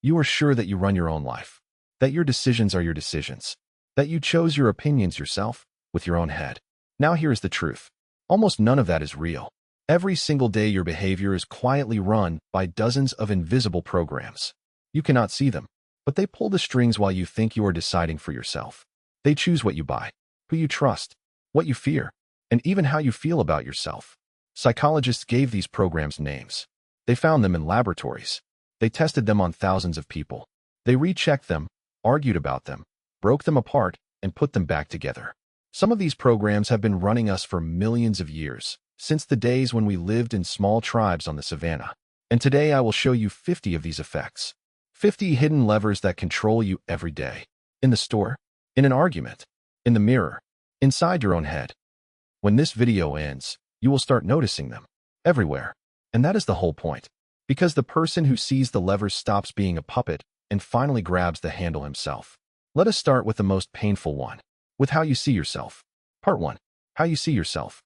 You are sure that you run your own life, that your decisions are your decisions, that you chose your opinions yourself with your own head. Now here is the truth. Almost none of that is real. Every single day your behavior is quietly run by dozens of invisible programs. You cannot see them, but they pull the strings while you think you are deciding for yourself. They choose what you buy, who you trust, what you fear, and even how you feel about yourself. Psychologists gave these programs names. They found them in laboratories. They tested them on thousands of people. They rechecked them, argued about them, broke them apart, and put them back together. Some of these programs have been running us for millions of years, since the days when we lived in small tribes on the savannah. And today I will show you 50 of these effects. 50 hidden levers that control you every day. In the store, in an argument, in the mirror, inside your own head. When this video ends, you will start noticing them everywhere. And that is the whole point. Because the person who sees the levers stops being a puppet and finally grabs the handle himself. Let us start with the most painful one, with how you see yourself. Part 1. How you see yourself.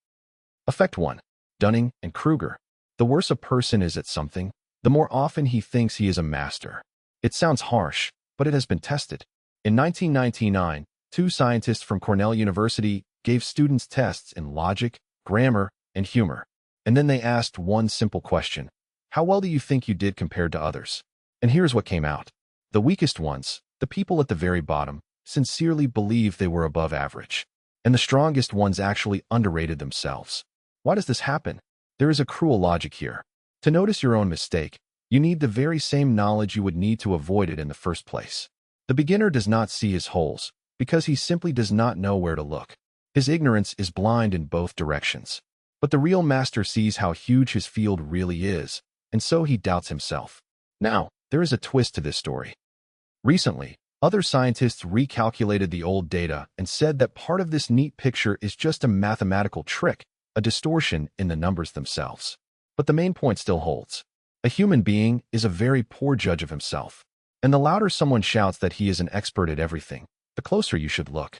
Effect 1. Dunning-Kruger. The worse a person is at something, the more often he thinks he is a master. It sounds harsh, but it has been tested. In 1999, 2 scientists from Cornell University gave students tests in logic, grammar, and humor. And then they asked one simple question. How well do you think you did compared to others? And here's what came out. The weakest ones, the people at the very bottom, sincerely believed they were above average. And the strongest ones actually underrated themselves. Why does this happen? There is a cruel logic here. To notice your own mistake, you need the very same knowledge you would need to avoid it in the first place. The beginner does not see his holes, because he simply does not know where to look. His ignorance is blind in both directions. But the real master sees how huge his field really is, and so he doubts himself. Now, there is a twist to this story. Recently, other scientists recalculated the old data and said that part of this neat picture is just a mathematical trick, a distortion in the numbers themselves. But the main point still holds. A human being is a very poor judge of himself. And the louder someone shouts that he is an expert at everything, the closer you should look.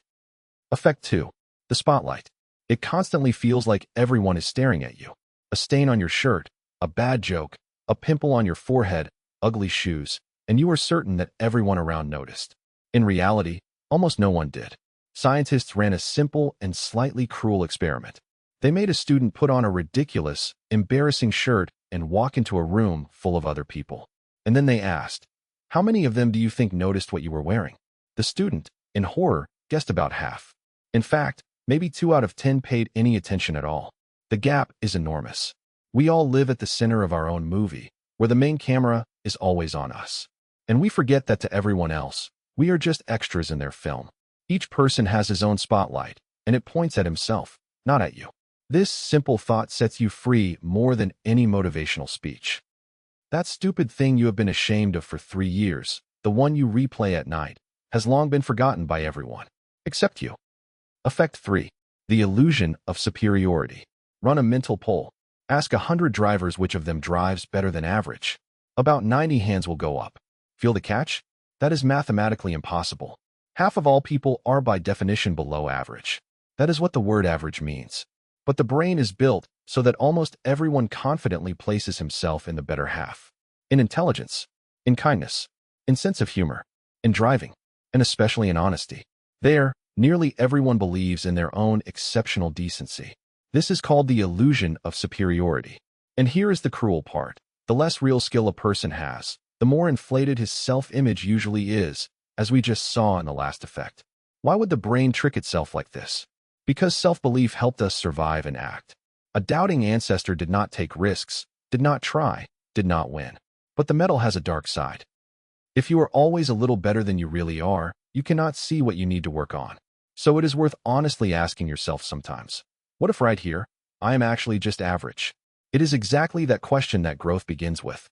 Effect 2. The spotlight. It constantly feels like everyone is staring at you. A stain on your shirt, a bad joke, a pimple on your forehead, ugly shoes, and you are certain that everyone around noticed. In reality, almost no one did. Scientists ran a simple and slightly cruel experiment. They made a student put on a ridiculous, embarrassing shirt and walk into a room full of other people. And then they asked, how many of them do you think noticed what you were wearing? The student, in horror, guessed about half. In fact, maybe 2 out of 10 paid any attention at all. The gap is enormous. We all live at the center of our own movie, where the main camera is always on us. And we forget that to everyone else, we are just extras in their film. Each person has his own spotlight, and it points at himself, not at you. This simple thought sets you free more than any motivational speech. That stupid thing you have been ashamed of for 3 years, the one you replay at night, has long been forgotten by everyone, except you. Effect 3. The illusion of superiority. Run a mental poll. Ask 100 drivers which of them drives better than average. About 90 hands will go up. Feel the catch? That is mathematically impossible. Half of all people are by definition below average. That is what the word average means. But the brain is built so that almost everyone confidently places himself in the better half. In intelligence, in kindness, in sense of humor, in driving, and especially in honesty. There, nearly everyone believes in their own exceptional decency. This is called the illusion of superiority. And here is the cruel part. The less real skill a person has, the more inflated his self-image usually is, as we just saw in the last effect. Why would the brain trick itself like this? Because self-belief helped us survive and act. A doubting ancestor did not take risks, did not try, did not win. But the metal has a dark side. If you are always a little better than you really are, you cannot see what you need to work on. So it is worth honestly asking yourself sometimes, what if right here, I am actually just average? It is exactly that question that growth begins with.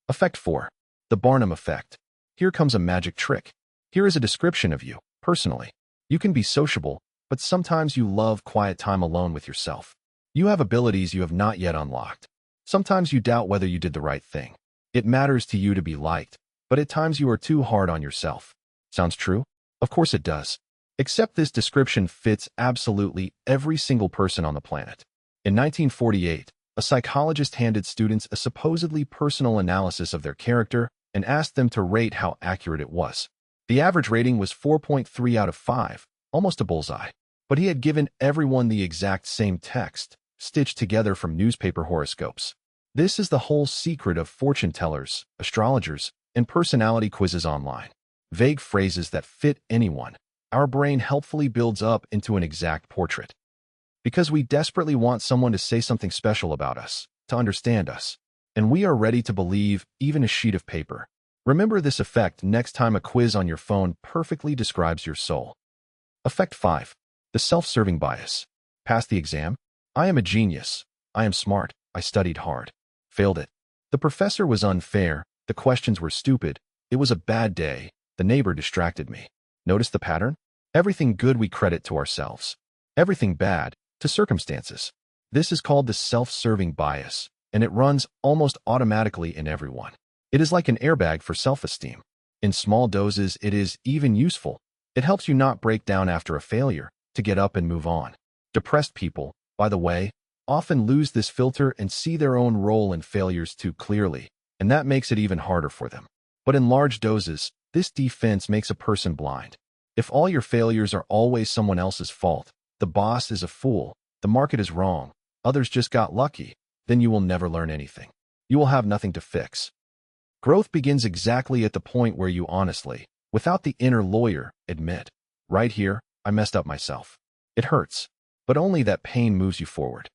Effect 4. The Barnum effect. Here comes a magic trick. Here is a description of you, personally. You can be sociable, but sometimes you love quiet time alone with yourself. You have abilities you have not yet unlocked. Sometimes you doubt whether you did the right thing. It matters to you to be liked, but at times you are too hard on yourself. Sounds true? Of course it does. Except this description fits absolutely every single person on the planet. In 1948, a psychologist handed students a supposedly personal analysis of their character, and asked them to rate how accurate it was. The average rating was 4.3 out of 5, almost a bullseye. But he had given everyone the exact same text, stitched together from newspaper horoscopes. This is the whole secret of fortune tellers, astrologers, and personality quizzes online. Vague phrases that fit anyone. Our brain helpfully builds up into an exact portrait. Because we desperately want someone to say something special about us, to understand us. And we are ready to believe even a sheet of paper. Remember this effect next time a quiz on your phone perfectly describes your soul. Effect 5. The self-serving bias. Pass the exam? I am a genius. I am smart. I studied hard. Failed it. The professor was unfair. The questions were stupid. It was a bad day. The neighbor distracted me. Notice the pattern? Everything good we credit to ourselves. Everything bad, to circumstances. This is called the self-serving bias, and it runs almost automatically in everyone. It is like an airbag for self-esteem. In small doses, it is even useful. It helps you not break down after a failure, to get up and move on. Depressed people, by the way, often lose this filter and see their own role in failures too clearly, and that makes it even harder for them. But in large doses, this defense makes a person blind. If all your failures are always someone else's fault, the boss is a fool, the market is wrong, others just got lucky, then you will never learn anything. You will have nothing to fix. Growth begins exactly at the point where you honestly, without the inner lawyer, admit, right here, I messed up myself. It hurts, but only that pain moves you forward.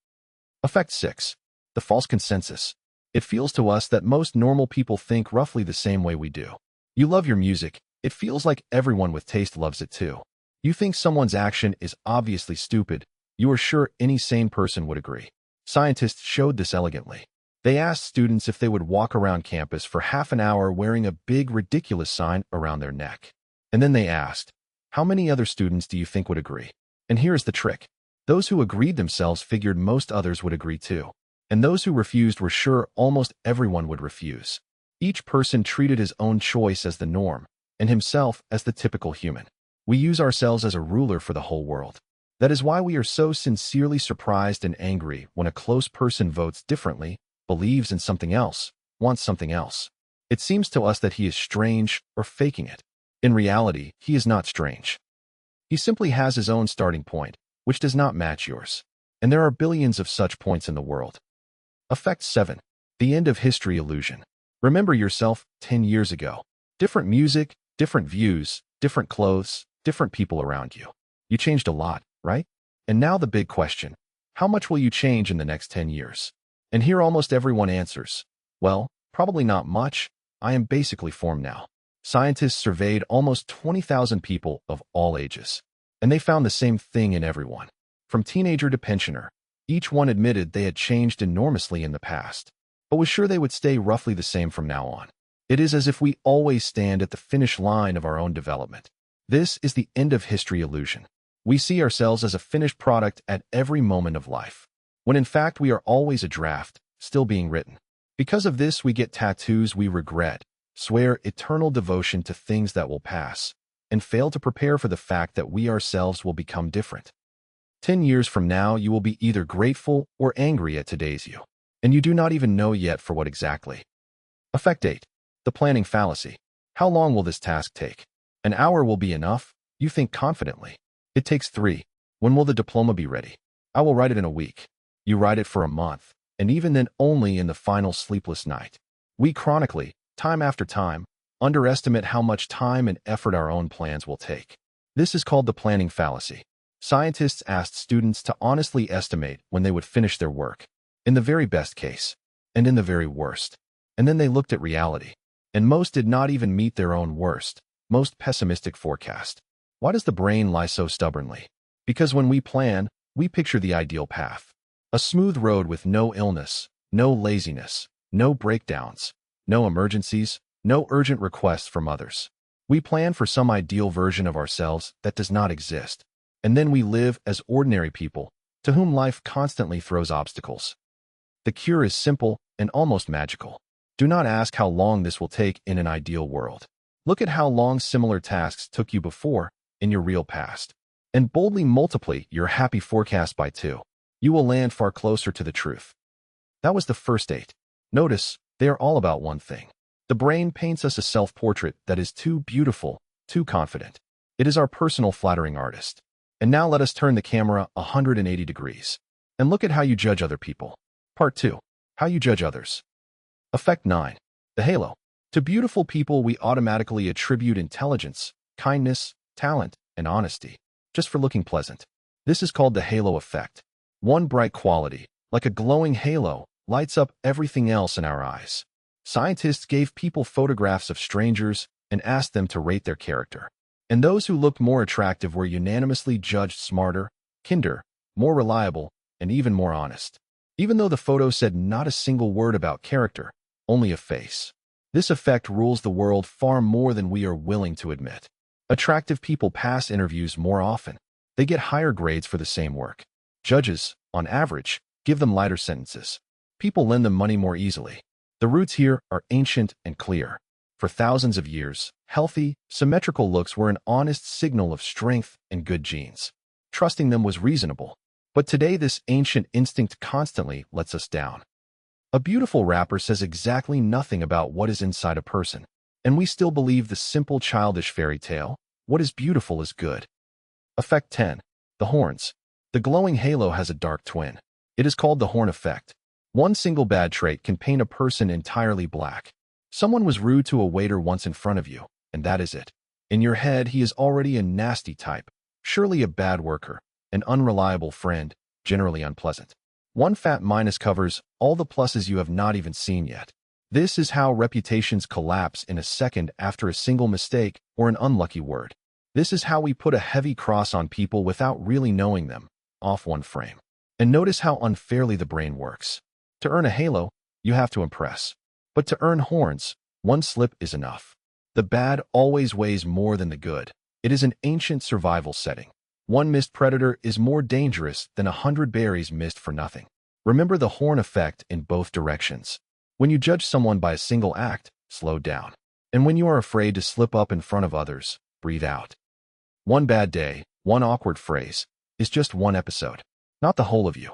Effect 6. The false consensus. It feels to us that most normal people think roughly the same way we do. You love your music. It feels like everyone with taste loves it too. You think someone's action is obviously stupid. You are sure any sane person would agree. Scientists showed this elegantly. They asked students if they would walk around campus for half an hour wearing a big ridiculous sign around their neck. And then they asked, how many other students do you think would agree? And here's the trick. Those who agreed themselves figured most others would agree too. And those who refused were sure almost everyone would refuse. Each person treated his own choice as the norm, and himself as the typical human. We use ourselves as a ruler for the whole world. That is why we are so sincerely surprised and angry when a close person votes differently, believes in something else, wants something else. It seems to us that he is strange or faking it. In reality, he is not strange. He simply has his own starting point, which does not match yours. And there are billions of such points in the world. Effect 7. The end of history illusion. Remember yourself 10 years ago. Different music, different views, different clothes, different people around you. You changed a lot, right? And now the big question. How much will you change in the next 10 years? And here almost everyone answers, well, probably not much. I am basically formed now. Scientists surveyed almost 20,000 people of all ages, and they found the same thing in everyone. From teenager to pensioner, each one admitted they had changed enormously in the past, but was sure they would stay roughly the same from now on. It is as if we always stand at the finish line of our own development. This is the end of history illusion. We see ourselves as a finished product at every moment of life, when in fact we are always a draft, still being written. Because of this, we get tattoos we regret, swear eternal devotion to things that will pass, and fail to prepare for the fact that we ourselves will become different. 10 years from now, you will be either grateful or angry at today's you, and you do not even know yet for what exactly. Effect 8. The planning fallacy. How long will this task take? An hour will be enough, you think confidently. It takes 3. When will the diploma be ready? I will write it in a week. You write it for a month, and even then only in the final sleepless night. We chronically, time after time, underestimate how much time and effort our own plans will take. This is called the planning fallacy. Scientists asked students to honestly estimate when they would finish their work, in the very best case, and in the very worst. And then they looked at reality, and most did not even meet their own worst, most pessimistic forecast. Why does the brain lie so stubbornly? Because when we plan, we picture the ideal path. A smooth road with no illness, no laziness, no breakdowns, no emergencies, no urgent requests from others. We plan for some ideal version of ourselves that does not exist. And then we live as ordinary people, to whom life constantly throws obstacles. The cure is simple and almost magical. Do not ask how long this will take in an ideal world. Look at how long similar tasks took you before, in your real past, and boldly multiply your happy forecast by 2. You will land far closer to the truth. That was the first 8. Notice, they are all about one thing. The brain paints us a self-portrait that is too beautiful, too confident. It is our personal flattering artist. And now let us turn the camera 180 degrees and look at how you judge other people. Part 2. How you judge others. Effect 9. The halo. To beautiful people, we automatically attribute intelligence, kindness, talent, and honesty, just for looking pleasant. This is called the halo effect. One bright quality, like a glowing halo, lights up everything else in our eyes. Scientists gave people photographs of strangers and asked them to rate their character. And those who looked more attractive were unanimously judged smarter, kinder, more reliable, and even more honest. Even though the photo said not a single word about character, only a face. This effect rules the world far more than we are willing to admit. Attractive people pass interviews more often. They get higher grades for the same work. Judges, on average, give them lighter sentences. People lend them money more easily. The roots here are ancient and clear. For thousands of years, healthy, symmetrical looks were an honest signal of strength and good genes. Trusting them was reasonable. But today this ancient instinct constantly lets us down. A beautiful rapper says exactly nothing about what is inside a person. And we still believe the simple childish fairy tale, what is beautiful is good. Effect 10. The horns. The glowing halo has a dark twin. It is called the horn effect. One single bad trait can paint a person entirely black. Someone was rude to a waiter once in front of you, and that is it. In your head, he is already a nasty type, surely a bad worker, an unreliable friend, generally unpleasant. One fat minus covers all the pluses you have not even seen yet. This is how reputations collapse in a second after a single mistake or an unlucky word. This is how we put a heavy cross on people without really knowing them, off one frame. And notice how unfairly the brain works. To earn a halo, you have to impress. But to earn horns, one slip is enough. The bad always weighs more than the good. It is an ancient survival setting. One missed predator is more dangerous than 100 berries missed for nothing. Remember the horn effect in both directions. When you judge someone by a single act, slow down. And when you are afraid to slip up in front of others, breathe out. One bad day, one awkward phrase, is just one episode, not the whole of you.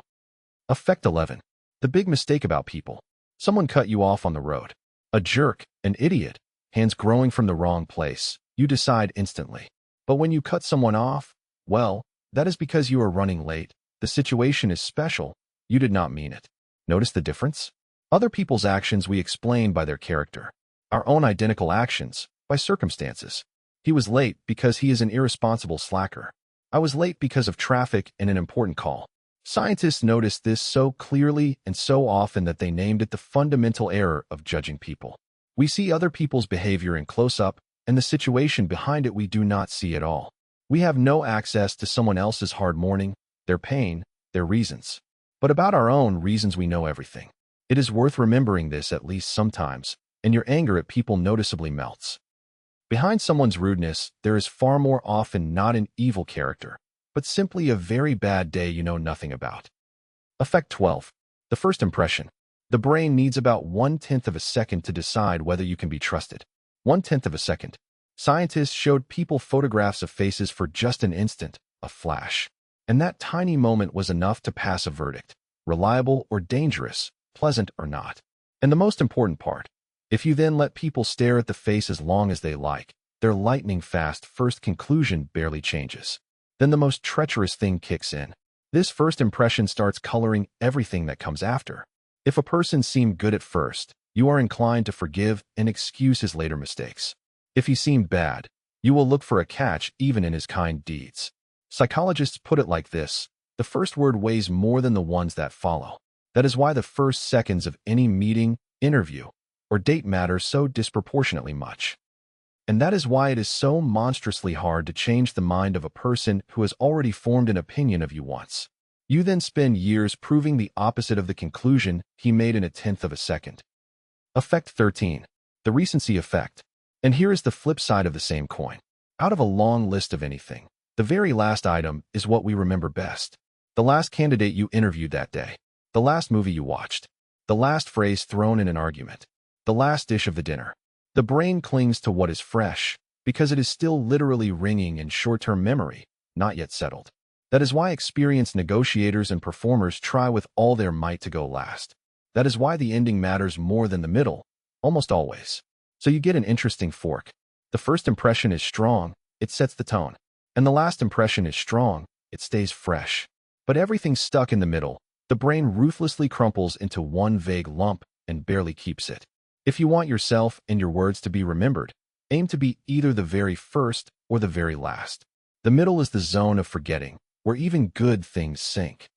Effect 11. The big mistake about people. Someone cut you off on the road. A jerk, an idiot, hands growing from the wrong place. You decide instantly. But when you cut someone off, well, that is because you are running late. The situation is special. You did not mean it. Notice the difference? Other people's actions we explain by their character. Our own identical actions, by circumstances. He was late because he is an irresponsible slacker. I was late because of traffic and an important call. Scientists noticed this so clearly and so often that they named it the fundamental error of judging people. We see other people's behavior in close-up, and the situation behind it we do not see at all. We have no access to someone else's hard morning, their pain, their reasons. But about our own reasons we know everything. It is worth remembering this at least sometimes, and your anger at people noticeably melts. Behind someone's rudeness, there is far more often not an evil character, but simply a very bad day you know nothing about. Effect 12. The first impression. The brain needs about 1/10 of a second to decide whether you can be trusted. 1/10 of a second. Scientists showed people photographs of faces for just an instant, a flash. And that tiny moment was enough to pass a verdict. Reliable or dangerous, pleasant or not. And the most important part. If you then let people stare at the face as long as they like, their lightning-fast first conclusion barely changes. Then the most treacherous thing kicks in. This first impression starts coloring everything that comes after. If a person seemed good at first, you are inclined to forgive and excuse his later mistakes. If he seemed bad, you will look for a catch even in his kind deeds. Psychologists put it like this: the first word weighs more than the ones that follow. That is why the first seconds of any meeting, interview, or date matter so disproportionately much. And that is why it is so monstrously hard to change the mind of a person who has already formed an opinion of you once. You then spend years proving the opposite of the conclusion he made in 1/10 of a second. Effect 13. The recency effect. And here is the flip side of the same coin. Out of a long list of anything, the very last item is what we remember best. The last candidate you interviewed that day. The last movie you watched. The last phrase thrown in an argument. The last dish of the dinner. The brain clings to what is fresh, because it is still literally ringing in short-term memory, not yet settled. That is why experienced negotiators and performers try with all their might to go last. That is why the ending matters more than the middle, almost always. So you get an interesting fork. The first impression is strong, it sets the tone. And the last impression is strong, it stays fresh. But everything stuck in the middle, the brain ruthlessly crumples into one vague lump and barely keeps it. If you want yourself and your words to be remembered, aim to be either the very first or the very last. The middle is the zone of forgetting, where even good things sink.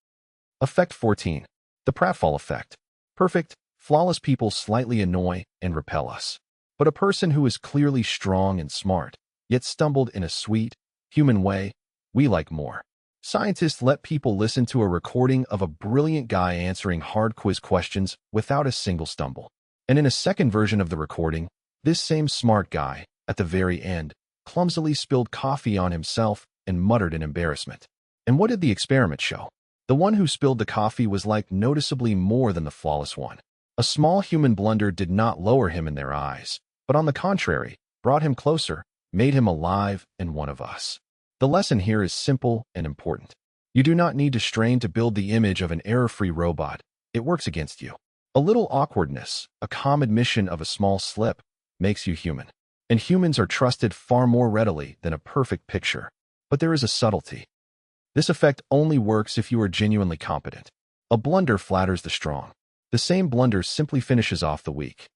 Effect 14. The pratfall effect. Perfect, flawless people slightly annoy and repel us. But a person who is clearly strong and smart, yet stumbled in a sweet, human way, we like more. Scientists let people listen to a recording of a brilliant guy answering hard quiz questions without a single stumble. And in a second version of the recording, this same smart guy, at the very end, clumsily spilled coffee on himself and muttered in embarrassment. And what did the experiment show? The one who spilled the coffee was like noticeably more than the flawless one. A small human blunder did not lower him in their eyes, but on the contrary, brought him closer, made him alive and one of us. The lesson here is simple and important. You do not need to strain to build the image of an error-free robot. It works against you. A little awkwardness, a calm admission of a small slip, makes you human. And humans are trusted far more readily than a perfect picture. But there is a subtlety. This effect only works if you are genuinely competent. A blunder flatters the strong. The same blunder simply finishes off the weak.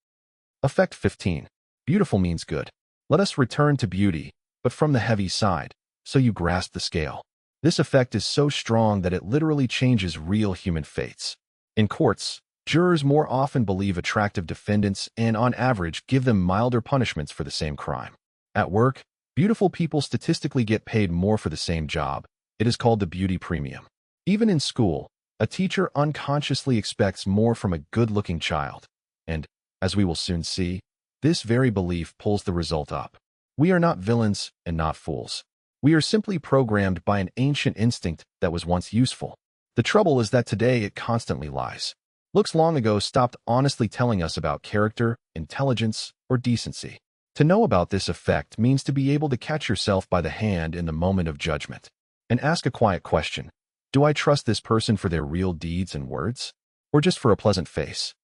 Effect 15. Beautiful means good. Let us return to beauty, but from the heavy side, so you grasp the scale. This effect is so strong that it literally changes real human fates. In courts, jurors more often believe attractive defendants and, on average, give them milder punishments for the same crime. At work, beautiful people statistically get paid more for the same job. It is called the beauty premium. Even in school, a teacher unconsciously expects more from a good-looking child. And, as we will soon see, this very belief pulls the result up. We are not villains and not fools. We are simply programmed by an ancient instinct that was once useful. The trouble is that today it constantly lies. Looks long ago stopped honestly telling us about character, intelligence, or decency. To know about this effect means to be able to catch yourself by the hand in the moment of judgment and ask a quiet question. Do I trust this person for their real deeds and words, or just for a pleasant face?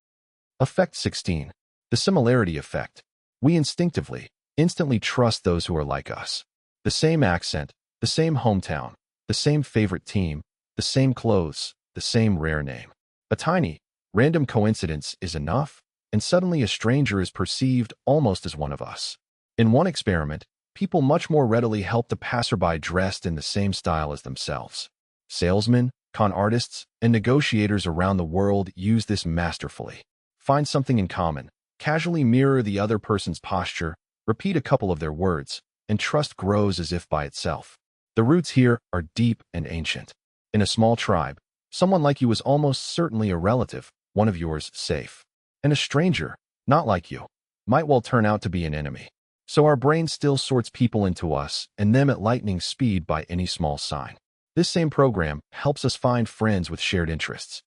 Effect 16. The similarity effect. We instinctively, instantly trust those who are like us. The same accent, the same hometown, the same favorite team, the same clothes, the same rare name. A tiny, random coincidence is enough, and suddenly a stranger is perceived almost as one of us. In one experiment, people much more readily helped a passerby dressed in the same style as themselves. Salesmen, con artists, and negotiators around the world use this masterfully. Find something in common, casually mirror the other person's posture, repeat a couple of their words, and trust grows as if by itself. The roots here are deep and ancient. In a small tribe, someone like you is almost certainly a relative, one of yours safe. And a stranger, not like you, might well turn out to be an enemy. So our brain still sorts people into us and them at lightning speed by any small sign. This same program helps us find friends with shared interests.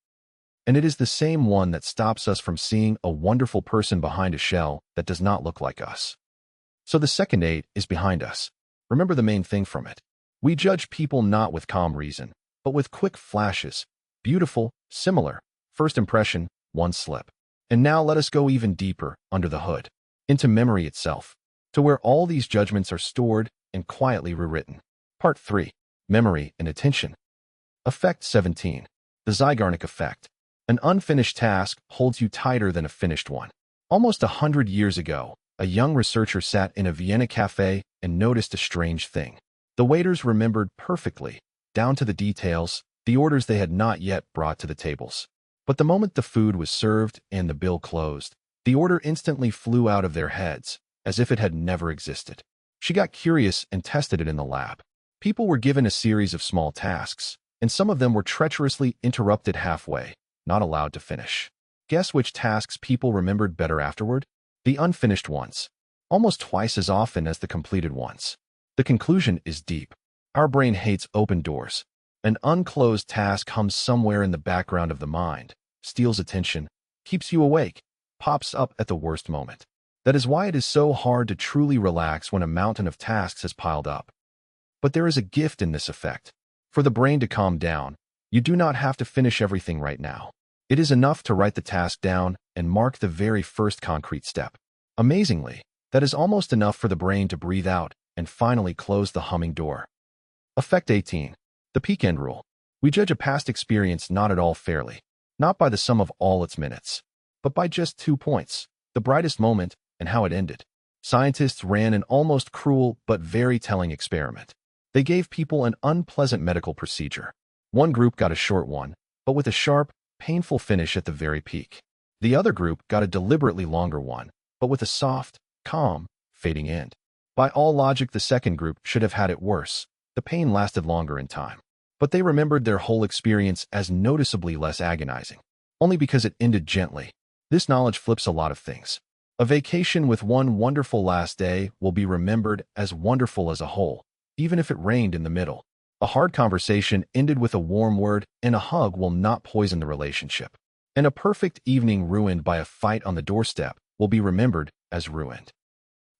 And it is the same one that stops us from seeing a wonderful person behind a shell that does not look like us. So the second 8 is behind us. Remember the main thing from it. We judge people not with calm reason, but with quick flashes. Beautiful, similar, first impression, one slip. And now let us go even deeper, under the hood, into memory itself, to where all these judgments are stored and quietly rewritten. Part 3. Memory and Attention. Effect 17. The Zeigarnik effect. An unfinished task holds you tighter than a finished one. Almost 100 years ago, a young researcher sat in a Vienna cafe and noticed a strange thing. The waiters remembered perfectly, down to the details, the orders they had not yet brought to the tables. But the moment the food was served and the bill closed, the order instantly flew out of their heads, as if it had never existed. She got curious and tested it in the lab. People were given a series of small tasks, and some of them were treacherously interrupted halfway, not allowed to finish. Guess which tasks people remembered better afterward? The unfinished ones, almost twice as often as the completed ones. The conclusion is deep. Our brain hates open doors. An unclosed task hums somewhere in the background of the mind, steals attention, keeps you awake, pops up at the worst moment. That is why it is so hard to truly relax when a mountain of tasks has piled up. But there is a gift in this effect. For the brain to calm down, you do not have to finish everything right now. It is enough to write the task down and mark the very first concrete step. Amazingly, that is almost enough for the brain to breathe out and finally close the humming door. Effect 18. The peak end rule. We judge a past experience not at all fairly, not by the sum of all its minutes, but by just 2 points, the brightest moment and how it ended. Scientists ran an almost cruel but very telling experiment. They gave people an unpleasant medical procedure. One group got a short one, but with a sharp, painful finish at the very peak. The other group got a deliberately longer one, but with a soft, calm, fading end. By all logic, the second group should have had it worse. The pain lasted longer in time. But they remembered their whole experience as noticeably less agonizing, only because it ended gently. This knowledge flips a lot of things. A vacation with one wonderful last day will be remembered as wonderful as a whole, even if it rained in the middle. A hard conversation ended with a warm word and a hug will not poison the relationship. And a perfect evening ruined by a fight on the doorstep will be remembered as ruined.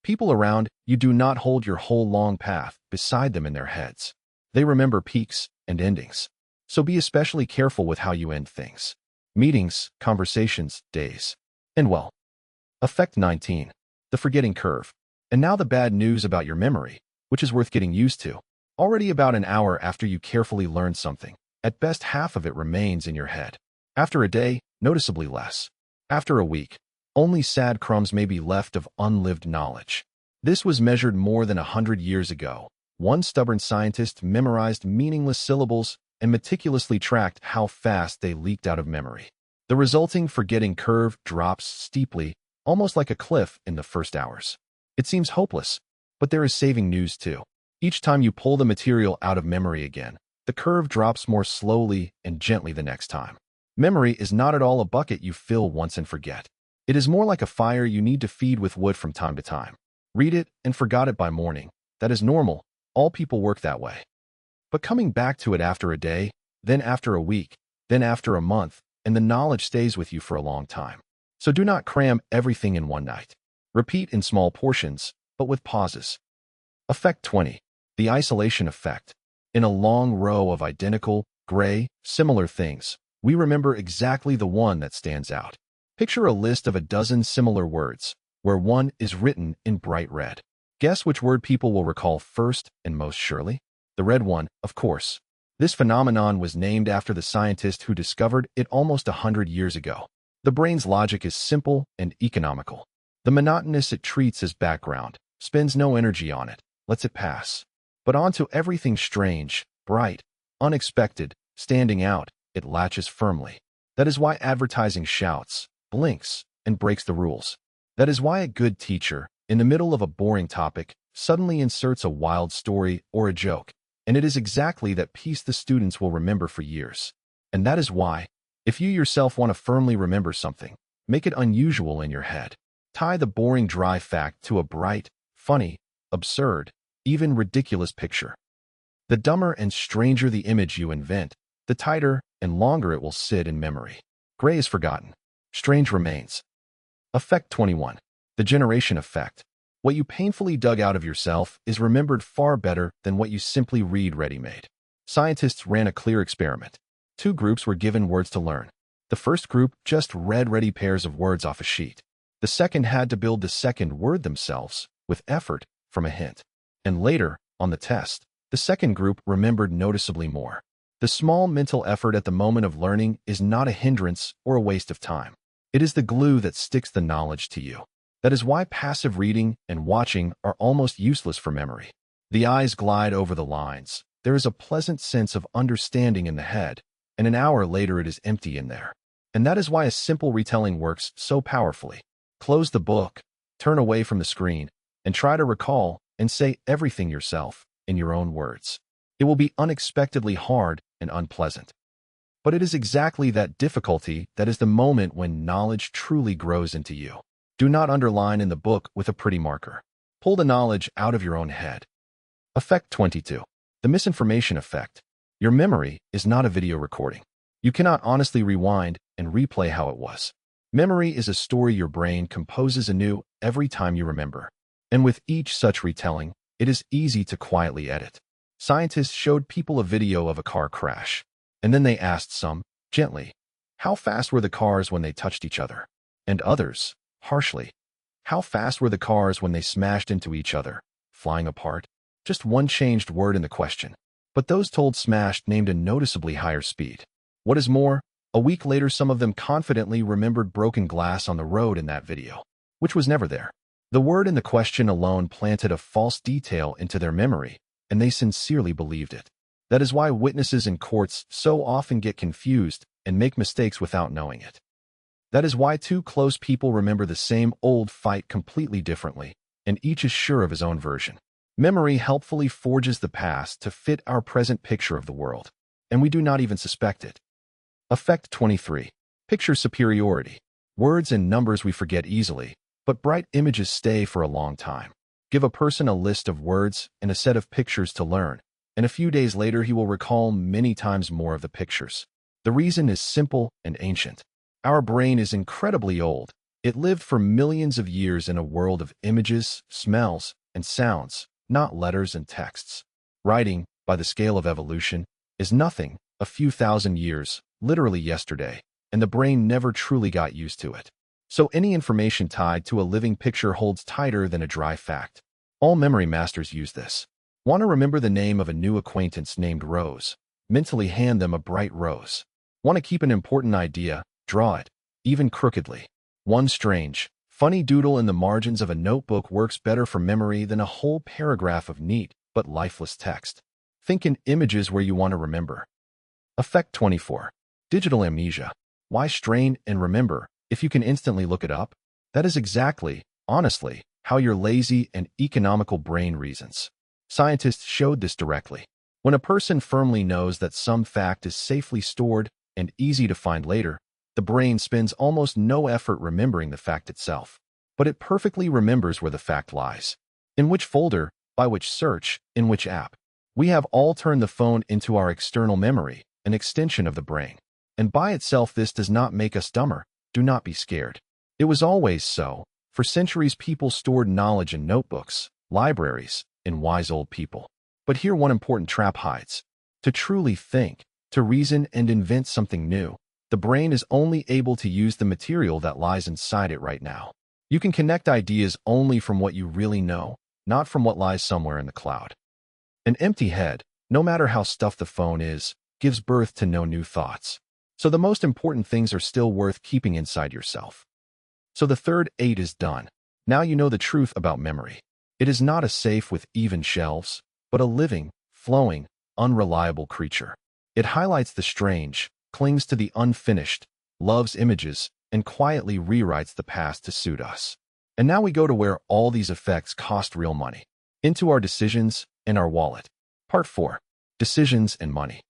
People around you do not hold your whole long path beside them in their heads. They remember peaks and endings. So be especially careful with how you end things. Meetings, conversations, days. And well. Effect 19. The forgetting curve. And now the bad news about your memory, which is worth getting used to. Already about an hour after you carefully learn something, at best half of it remains in your head. After a day, noticeably less. After a week, only sad crumbs may be left of unlived knowledge. This was measured more than 100 years ago. One stubborn scientist memorized meaningless syllables and meticulously tracked how fast they leaked out of memory. The resulting forgetting curve drops steeply, almost like a cliff in the first hours. It seems hopeless, but there is saving news too. Each time you pull the material out of memory again, the curve drops more slowly and gently the next time. Memory is not at all a bucket you fill once and forget. It is more like a fire you need to feed with wood from time to time. Read it and forgot it by morning. That is normal. All people work that way. But coming back to it after a day, then after a week, then after a month, and the knowledge stays with you for a long time. So do not cram everything in one night. Repeat in small portions, but with pauses. Effect 20. The isolation effect. In a long row of identical, gray, similar things, we remember exactly the one that stands out. Picture a list of a dozen similar words, where one is written in bright red. Guess which word people will recall first and most surely? The red one, of course. This phenomenon was named after the scientist who discovered it almost 100 years ago. The brain's logic is simple and economical. The monotonous it treats as background, spends no energy on it, lets it pass. But onto everything strange, bright, unexpected, standing out, it latches firmly. That is why advertising shouts, blinks, and breaks the rules. That is why a good teacher, in the middle of a boring topic, suddenly inserts a wild story or a joke, and it is exactly that piece the students will remember for years. And that is why, if you yourself want to firmly remember something, make it unusual in your head. Tie the boring dry fact to a bright, funny, absurd, even ridiculous picture. The dumber and stranger the image you invent, the tighter and longer it will sit in memory. Gray is forgotten. Strange remains. Effect 21. The generation effect. What you painfully dug out of yourself is remembered far better than what you simply read ready-made. Scientists ran a clear experiment. 2 groups were given words to learn. The first group just read ready pairs of words off a sheet. The second had to build the second word themselves, with effort, from a hint. And later, on the test, the second group remembered noticeably more. The small mental effort at the moment of learning is not a hindrance or a waste of time. It is the glue that sticks the knowledge to you. That is why passive reading and watching are almost useless for memory. The eyes glide over the lines. There is a pleasant sense of understanding in the head, and an hour later it is empty in there. And that is why a simple retelling works so powerfully. Close the book, turn away from the screen, and try to recall and say everything yourself in your own words. It will be unexpectedly hard and unpleasant. But it is exactly that difficulty that is the moment when knowledge truly grows into you. Do not underline in the book with a pretty marker. Pull the knowledge out of your own head. Effect 22. The misinformation effect. Your memory is not a video recording. You cannot honestly rewind and replay how it was. Memory is a story your brain composes anew every time you remember. And with each such retelling, it is easy to quietly edit. Scientists showed people a video of a car crash. And then they asked some, gently, how fast were the cars when they touched each other? And others, harshly, How fast were the cars when they smashed into each other, flying apart? Just one changed word in the question. But those told smashed named a noticeably higher speed. What is more, a week later some of them confidently remembered broken glass on the road in that video, which was never there. The word in the question alone planted a false detail into their memory, and they sincerely believed it. That is why witnesses in courts so often get confused and make mistakes without knowing it. That is why two close people remember the same old fight completely differently, and each is sure of his own version. Memory helpfully forges the past to fit our present picture of the world, and we do not even suspect it. Effect 23. Picture superiority. Words and numbers we forget easily, but bright images stay for a long time. Give a person a list of words and a set of pictures to learn, and a few days later he will recall many times more of the pictures. The reason is simple and ancient. Our brain is incredibly old. It lived for millions of years in a world of images, smells, and sounds, not letters and texts. Writing, by the scale of evolution, is nothing, a few thousand years, literally yesterday, and the brain never truly got used to it. So any information tied to a living picture holds tighter than a dry fact. All memory masters use this. Want to remember the name of a new acquaintance named Rose? Mentally hand them a bright rose. Want to keep an important idea? Draw it, even crookedly. One strange, funny doodle in the margins of a notebook works better for memory than a whole paragraph of neat but lifeless text. Think in images where you want to remember. Effect 24. Digital amnesia. Why strain and remember if you can instantly look it up? That is exactly, honestly, how your lazy and economical brain reasons. Scientists showed this directly. When a person firmly knows that some fact is safely stored and easy to find later, the brain spends almost no effort remembering the fact itself. But it perfectly remembers where the fact lies. In which folder, by which search, in which app. We have all turned the phone into our external memory, an extension of the brain. And by itself this does not make us dumber. Do not be scared. It was always so. For centuries people stored knowledge in notebooks, libraries, in wise old people. But here one important trap hides. To truly think, to reason and invent something new, the brain is only able to use the material that lies inside it right now. You can connect ideas only from what you really know, not from what lies somewhere in the cloud. An empty head, no matter how stuffed the phone is, gives birth to no new thoughts. So the most important things are still worth keeping inside yourself. So the third 8 is done. Now you know the truth about memory. It is not a safe with even shelves, but a living, flowing, unreliable creature. It highlights the strange, clings to the unfinished, loves images, and quietly rewrites the past to suit us. And now we go to where all these effects cost real money. Into our decisions and our wallet. Part 4. Decisions and money.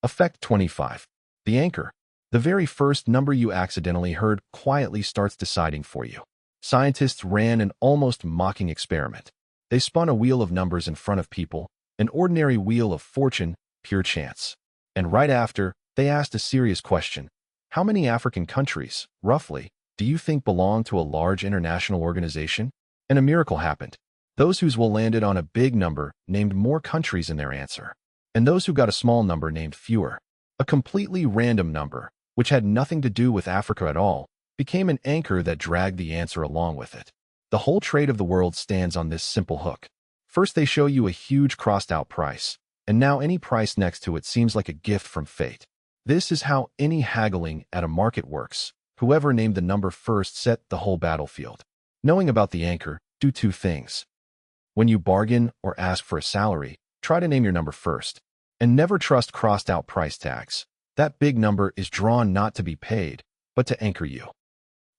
Effect 25. The anchor. The very first number you accidentally heard quietly starts deciding for you. Scientists ran an almost mocking experiment. They spun a wheel of numbers in front of people, an ordinary wheel of fortune, pure chance. And right after, they asked a serious question. How many African countries, roughly, do you think belong to a large international organization? And a miracle happened. Those whose will landed on a big number named more countries in their answer. And those who got a small number named fewer. A completely random number, which had nothing to do with Africa at all, became an anchor that dragged the answer along with it. The whole trade of the world stands on this simple hook. First they show you a huge crossed-out price, and now any price next to it seems like a gift from fate. This is how any haggling at a market works. Whoever named the number first set the whole battlefield. Knowing about the anchor, do 2 things. When you bargain or ask for a salary, try to name your number first. And never trust crossed-out price tags. That big number is drawn not to be paid, but to anchor you.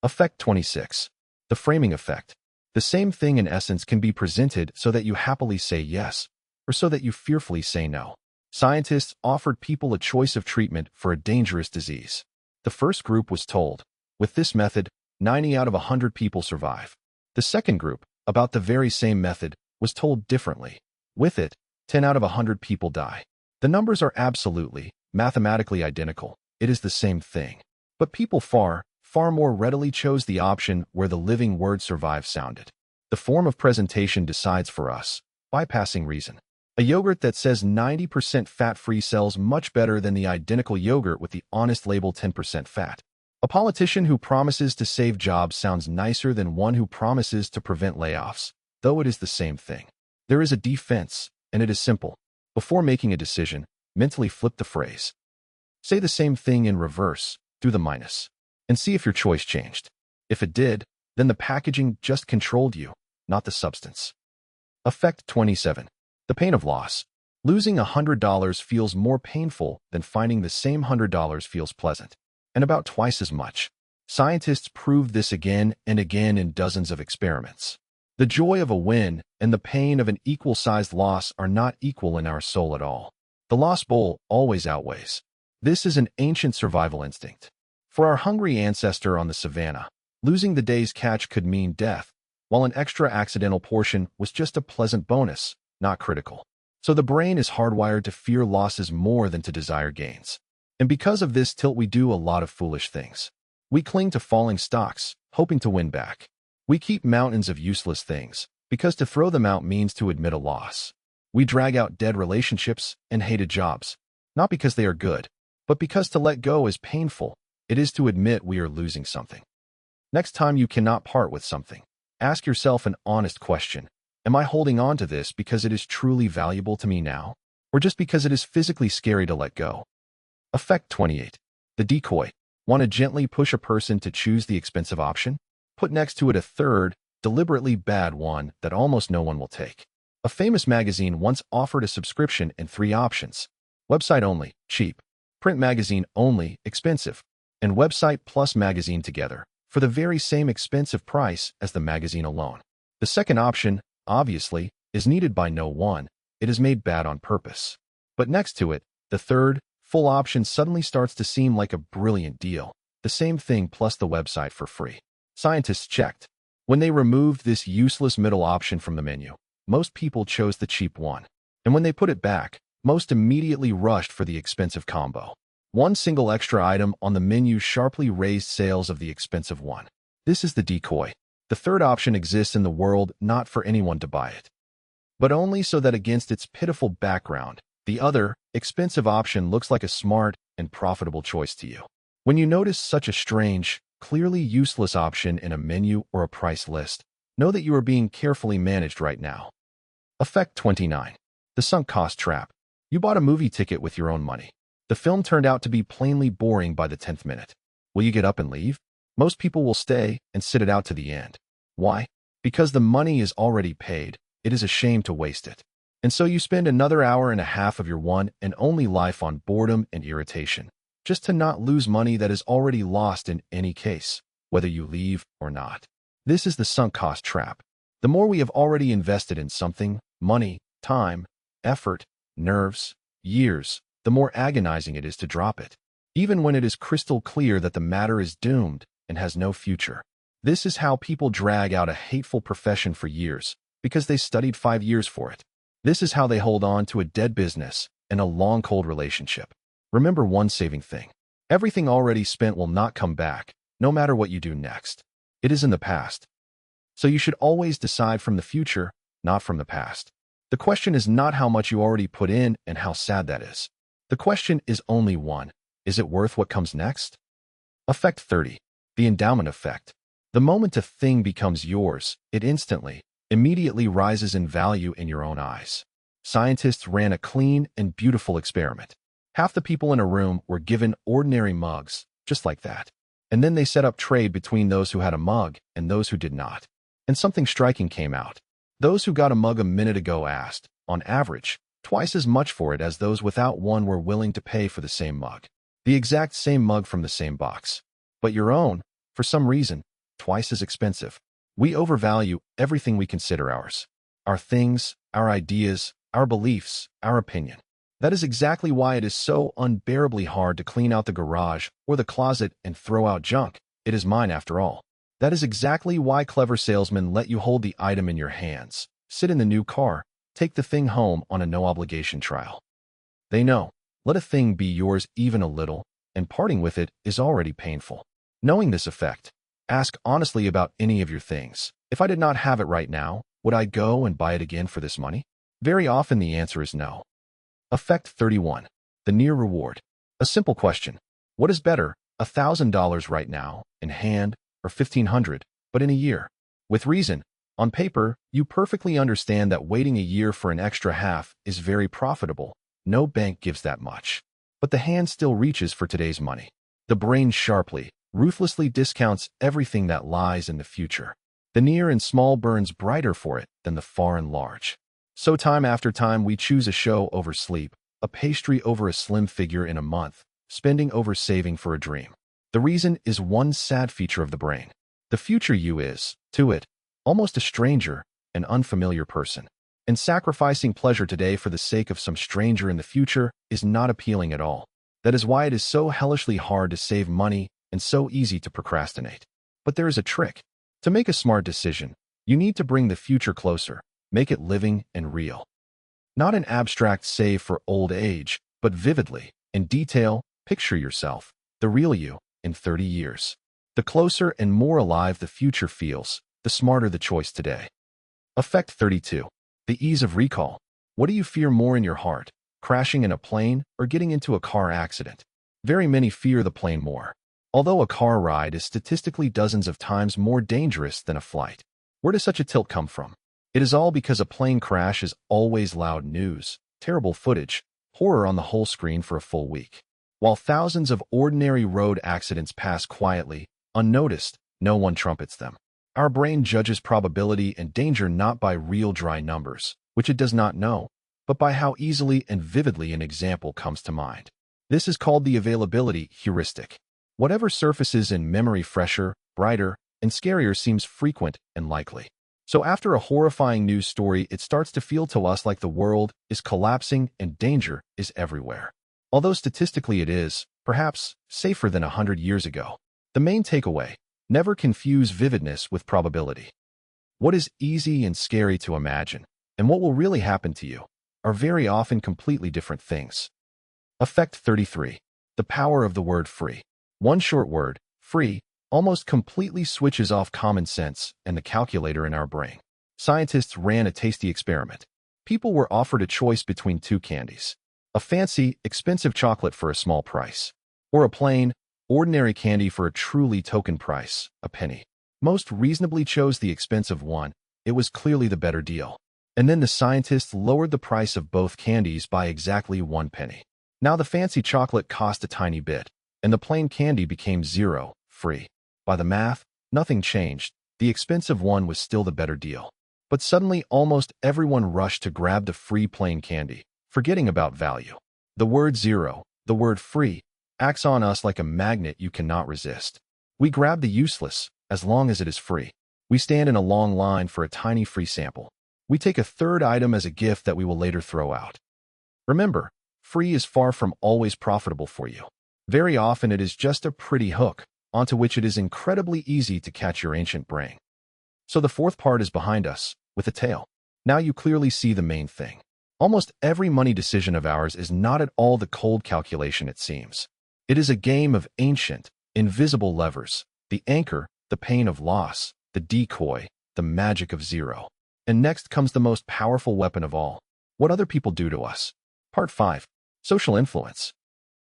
Effect 26. The framing effect. The same thing in essence can be presented so that you happily say yes, or so that you fearfully say no. Scientists offered people a choice of treatment for a dangerous disease. The first group was told, with this method, 90 out of 100 people survive. The second group, about the very same method, was told differently. With it, 10 out of 100 people die. The numbers are absolutely, mathematically identical. It is the same thing. But people far more readily chose the option where the living word survive sounded. The form of presentation decides for us, bypassing reason. A yogurt that says 90% fat-free sells much better than the identical yogurt with the honest label 10% fat. A politician who promises to save jobs sounds nicer than one who promises to prevent layoffs, though it is the same thing. There is a defense, and it is simple. Before making a decision, mentally flip the phrase. Say the same thing in reverse, through the minus, and see if your choice changed. If it did, then the packaging just controlled you, not the substance. Effect 27. The pain of loss. Losing $100 feels more painful than finding the same $100 feels pleasant, and about twice as much. Scientists proved this again and again in dozens of experiments. The joy of a win and the pain of an equal-sized loss are not equal in our soul at all. The lost bowl always outweighs. This is an ancient survival instinct. For our hungry ancestor on the savannah, losing the day's catch could mean death, while an extra accidental portion was just a pleasant bonus, not critical. So the brain is hardwired to fear losses more than to desire gains. And because of this tilt, we do a lot of foolish things. We cling to falling stocks, hoping to win back. We keep mountains of useless things, because to throw them out means to admit a loss. We drag out dead relationships and hated jobs, not because they are good, but because to let go is painful. It is to admit we are losing something. Next time you cannot part with something, ask yourself an honest question. Am I holding on to this because it is truly valuable to me now, or just because it is physically scary to let go? Effect 28. The decoy. Want to gently push a person to choose the expensive option? Put next to it a third, deliberately bad one that almost no one will take. A famous magazine once offered a subscription in 3 options. Website only, cheap. Print magazine only, expensive. And website plus magazine together, for the very same expensive price as the magazine alone. The second option, obviously, is needed by no one. It is made bad on purpose. But next to it, the third, full option suddenly starts to seem like a brilliant deal. The same thing plus the website for free. Scientists checked. When they removed this useless middle option from the menu, most people chose the cheap one. And when they put it back, most immediately rushed for the expensive combo. One single extra item on the menu sharply raised sales of the expensive one. This is the decoy. The third option exists in the world not for anyone to buy it, but only so that against its pitiful background, the other, expensive option looks like a smart and profitable choice to you. When you notice such a strange, clearly useless option in a menu or a price list, know that you are being carefully managed right now. Effect 29. The sunk cost trap. You bought a movie ticket with your own money. The film turned out to be plainly boring by the 10th minute. Will you get up and leave? Most people will stay and sit it out to the end. Why? Because the money is already paid. It is a shame to waste it. And so you spend another hour and a half of your one and only life on boredom and irritation, just to not lose money that is already lost in any case, whether you leave or not. This is the sunk cost trap. The more we have already invested in something, money, time, effort, nerves, years, the more agonizing it is to drop it, even when it is crystal clear that the matter is doomed and has no future. This is how people drag out a hateful profession for years, because they studied 5 years for it. This is how they hold on to a dead business and a long cold relationship. Remember one saving thing. Everything already spent will not come back, no matter what you do next. It is in the past. So you should always decide from the future, not from the past. The question is not how much you already put in and how sad that is. The question is only one. Is it worth what comes next? Effect 30. The endowment effect. The moment a thing becomes yours, it immediately rises in value in your own eyes. Scientists ran a clean and beautiful experiment. Half the people in a room were given ordinary mugs, just like that. And then they set up trade between those who had a mug and those who did not. And something striking came out. Those who got a mug a minute ago asked, on average, twice as much for it as those without one were willing to pay for the same mug. The exact same mug from the same box. But your own, for some reason, twice as expensive. We overvalue everything we consider ours. Our things, our ideas, our beliefs, our opinion. That is exactly why it is so unbearably hard to clean out the garage or the closet and throw out junk. It is mine after all. That is exactly why clever salesmen let you hold the item in your hands, sit in the new car, take the thing home on a no-obligation trial. They know, let a thing be yours even a little, and parting with it is already painful. Knowing this effect, ask honestly about any of your things. If I did not have it right now, would I go and buy it again for this money? Very often the answer is no. Effect 31. The near reward. A simple question. What is better, $1,000 right now, in hand, or $1,500, but in a year. With reason, on paper, you perfectly understand that waiting a year for an extra half is very profitable. No bank gives that much. But the hand still reaches for today's money. The brain sharply, ruthlessly discounts everything that lies in the future. The near and small burns brighter for it than the far and large. So time after time we choose a show over sleep, a pastry over a slim figure in a month, spending over saving for a dream. The reason is one sad feature of the brain. The future you is, to it, almost a stranger, an unfamiliar person. And sacrificing pleasure today for the sake of some stranger in the future is not appealing at all. That is why it is so hellishly hard to save money and so easy to procrastinate. But there is a trick. To make a smart decision, you need to bring the future closer, make it living and real. Not an abstract save for old age, but vividly, in detail, picture yourself, the real you, in 30 years. The closer and more alive the future feels, the smarter the choice today. Effect 32. The ease of recall. What do you fear more in your heart, crashing in a plane or getting into a car accident? Very many fear the plane more. Although a car ride is statistically dozens of times more dangerous than a flight. Where does such a tilt come from? It is all because a plane crash is always loud news, terrible footage, horror on the whole screen for a full week. While thousands of ordinary road accidents pass quietly, unnoticed, no one trumpets them. Our brain judges probability and danger not by real dry numbers, which it does not know, but by how easily and vividly an example comes to mind. This is called the availability heuristic. Whatever surfaces in memory fresher, brighter, and scarier seems frequent and likely. So after a horrifying news story, it starts to feel to us like the world is collapsing and danger is everywhere. Although statistically it is, perhaps, safer than 100 years ago. The main takeaway: never confuse vividness with probability. What is easy and scary to imagine, and what will really happen to you, are very often completely different things. Effect 33. The power of the word free. One short word, free, almost completely switches off common sense and the calculator in our brain. Scientists ran a tasty experiment. People were offered a choice between two candies: a fancy, expensive chocolate for a small price, or a plain, ordinary candy for a truly token price, a penny. Most reasonably chose the expensive one. It was clearly the better deal. And then the scientists lowered the price of both candies by exactly 1 penny. Now the fancy chocolate cost a tiny bit, and the plain candy became 0, free. By the math, nothing changed. The expensive one was still the better deal. But suddenly almost everyone rushed to grab the free plain candy, forgetting about value. The word zero, the word free, acts on us like a magnet you cannot resist. We grab the useless, as long as it is free. We stand in a long line for a tiny free sample. We take a third item as a gift that we will later throw out. Remember, free is far from always profitable for you. Very often it is just a pretty hook, onto which it is incredibly easy to catch your ancient brain. So the fourth part is behind us, with a tail. Now you clearly see the main thing. Almost every money decision of ours is not at all the cold calculation it seems. It is a game of ancient, invisible levers, the anchor, the pain of loss, the decoy, the magic of zero. And next comes the most powerful weapon of all: what other people do to us. Part 5. Social influence.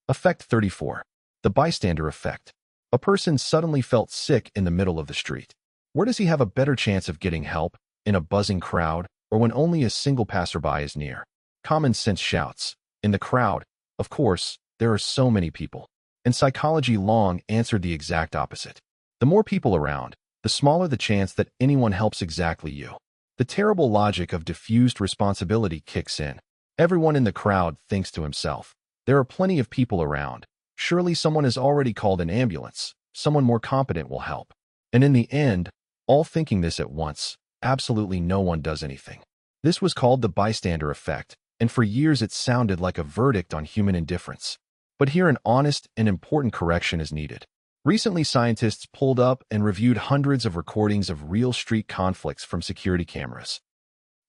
Effect 34. The bystander effect. A person suddenly felt sick in the middle of the street. Where does he have a better chance of getting help? In a buzzing crowd, or when only a single passerby is near? Common sense shouts. In the crowd, of course, there are so many people. And psychology long answered the exact opposite. The more people around, the smaller the chance that anyone helps exactly you. The terrible logic of diffused responsibility kicks in. Everyone in the crowd thinks to himself, there are plenty of people around. Surely someone has already called an ambulance. Someone more competent will help. And in the end, all thinking this at once, absolutely no one does anything. This was called the bystander effect, and for years it sounded like a verdict on human indifference. But here an honest and important correction is needed. Recently, scientists pulled up and reviewed hundreds of recordings of real street conflicts from security cameras.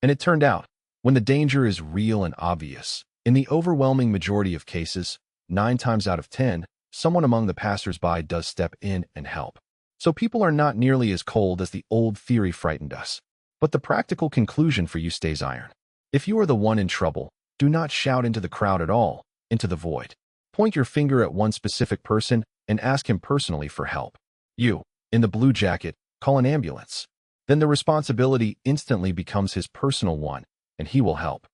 And it turned out, when the danger is real and obvious, in the overwhelming majority of cases, 9 times out of 10, someone among the passers-by does step in and help. So people are not nearly as cold as the old theory frightened us. But the practical conclusion for you stays iron. If you are the one in trouble, do not shout into the crowd at all, into the void. Point your finger at one specific person and ask him personally for help. You, in the blue jacket, call an ambulance. Then the responsibility instantly becomes his personal one, and he will help.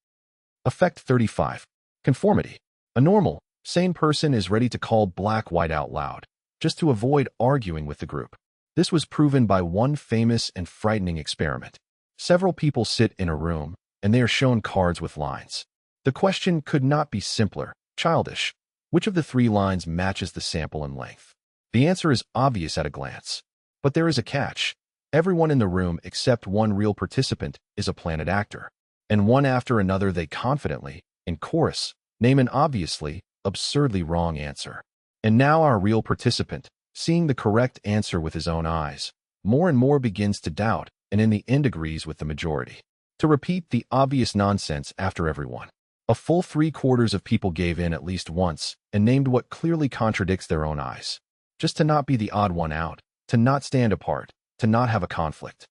Effect 35. Conformity. A normal, sane person is ready to call black-white out loud, just to avoid arguing with the group. This was proven by one famous and frightening experiment. Several people sit in a room, and they are shown cards with lines. The question could not be simpler, childish. Which of the 3 lines matches the sample in length? The answer is obvious at a glance. But there is a catch. Everyone in the room except one real participant is a planted actor. And one after another they confidently, in chorus, name an obviously, absurdly wrong answer. And now our real participant, seeing the correct answer with his own eyes, more and more begins to doubt, and in the end agrees with the majority. To repeat the obvious nonsense after everyone. A full 3/4 of people gave in at least once and named what clearly contradicts their own eyes. Just to not be the odd one out, to not stand apart, to not have a conflict.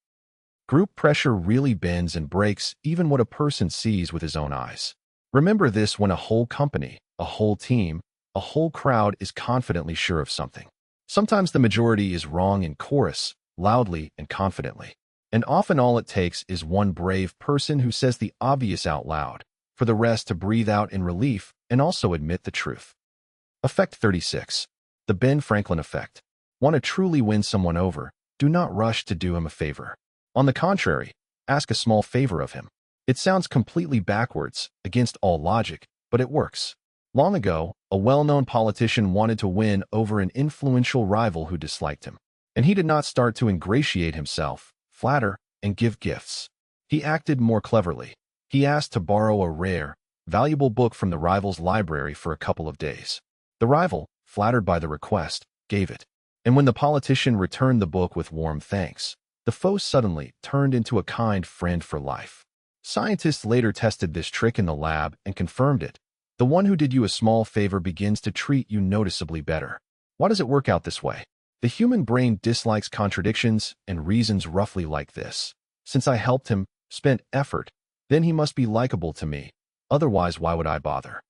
Group pressure really bends and breaks even what a person sees with his own eyes. Remember this when a whole company, a whole team, a whole crowd is confidently sure of something. Sometimes the majority is wrong in chorus, loudly and confidently. And often all it takes is one brave person who says the obvious out loud, for the rest to breathe out in relief and also admit the truth. Effect 36. The Ben Franklin effect. Want to truly win someone over, do not rush to do him a favor. On the contrary, ask a small favor of him. It sounds completely backwards, against all logic, but it works. Long ago, a well-known politician wanted to win over an influential rival who disliked him. And he did not start to ingratiate himself, flatter, and give gifts. He acted more cleverly. He asked to borrow a rare, valuable book from the rival's library for a couple of days. The rival, flattered by the request, gave it. And when the politician returned the book with warm thanks, the foe suddenly turned into a kind friend for life. Scientists later tested this trick in the lab and confirmed it. The one who did you a small favor begins to treat you noticeably better. Why does it work out this way? The human brain dislikes contradictions and reasons roughly like this. Since I helped him, spent effort, then he must be likable to me. Otherwise, why would I bother?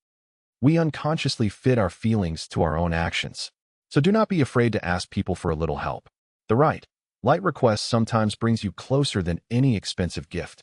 We unconsciously fit our feelings to our own actions. So do not be afraid to ask people for a little help. The light request sometimes brings you closer than any expensive gift.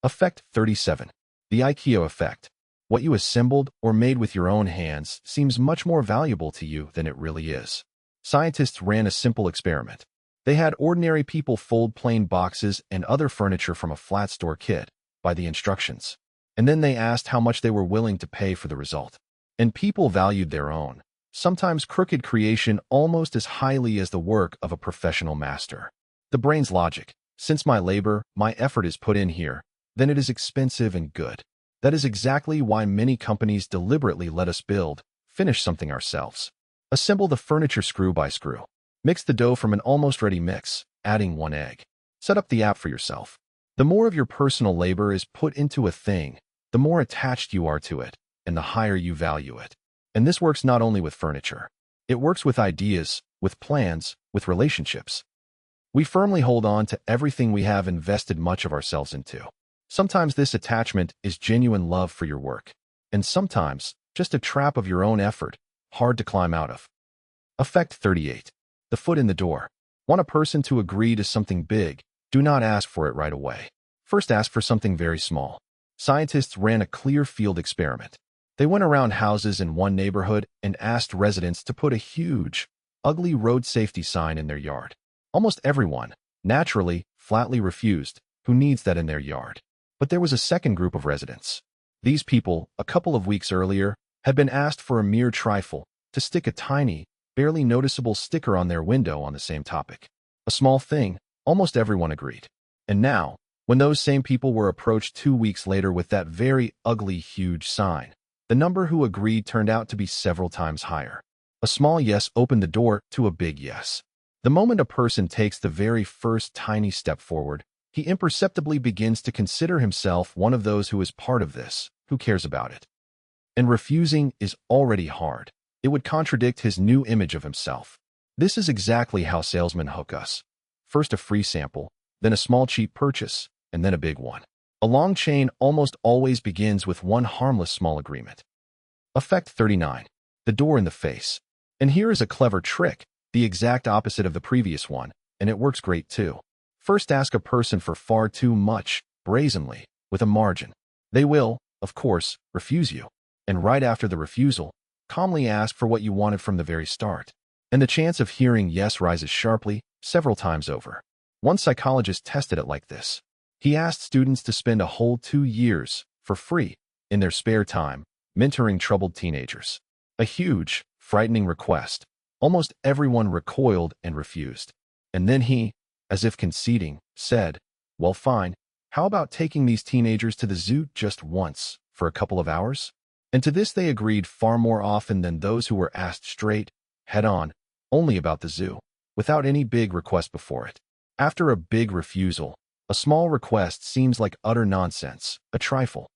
Effect 37. The IKEA effect. What you assembled or made with your own hands seems much more valuable to you than it really is. Scientists ran a simple experiment. They had ordinary people fold plain boxes and other furniture from a flat store kit by the instructions. And then they asked how much they were willing to pay for the result. And people valued their own, sometimes crooked creation almost as highly as the work of a professional master. The brain's logic. Since my labor, my effort is put in here, then it is expensive and good. That is exactly why many companies deliberately let us finish something ourselves. Assemble the furniture screw by screw. Mix the dough from an almost ready mix, adding 1 egg. Set up the app for yourself. The more of your personal labor is put into a thing, the more attached you are to it, and the higher you value it. And this works not only with furniture. It works with ideas, with plans, with relationships. We firmly hold on to everything we have invested much of ourselves into. Sometimes this attachment is genuine love for your work, and sometimes just a trap of your own effort, hard to climb out of. Effect 38. The foot in the door. Want a person to agree to something big, do not ask for it right away. First ask for something very small. Scientists ran a clear field experiment. They went around houses in one neighborhood and asked residents to put a huge, ugly road safety sign in their yard. Almost everyone, naturally, flatly refused, who needs that in their yard. But there was a second group of residents. These people, a couple of weeks earlier, had been asked for a mere trifle, to stick a tiny, barely noticeable sticker on their window on the same topic. A small thing, almost everyone agreed. And now, when those same people were approached 2 weeks later with that very ugly, huge sign, the number who agreed turned out to be several times higher. A small yes opened the door to a big yes. The moment a person takes the very first tiny step forward, he imperceptibly begins to consider himself one of those who is part of this, who cares about it. And refusing is already hard. It would contradict his new image of himself. This is exactly how salesmen hook us. First a free sample, then a small cheap purchase, and then a big one. A long chain almost always begins with one harmless small agreement. Effect 39. The door in the face. And here is a clever trick, the exact opposite of the previous one, and it works great too. First, ask a person for far too much, brazenly, with a margin. They will, of course, refuse you. And right after the refusal, calmly ask for what you wanted from the very start. And the chance of hearing yes rises sharply, several times over. One psychologist tested it like this. He asked students to spend a whole 2 years, for free, in their spare time, mentoring troubled teenagers. A huge, frightening request. Almost everyone recoiled and refused. And then he, as if conceding, said, "Well, fine. How about taking these teenagers to the zoo just once, for a couple of hours?" And to this they agreed far more often than those who were asked straight, head-on, only about the zoo, without any big request before it. After a big refusal, a small request seems like utter nonsense, a trifle.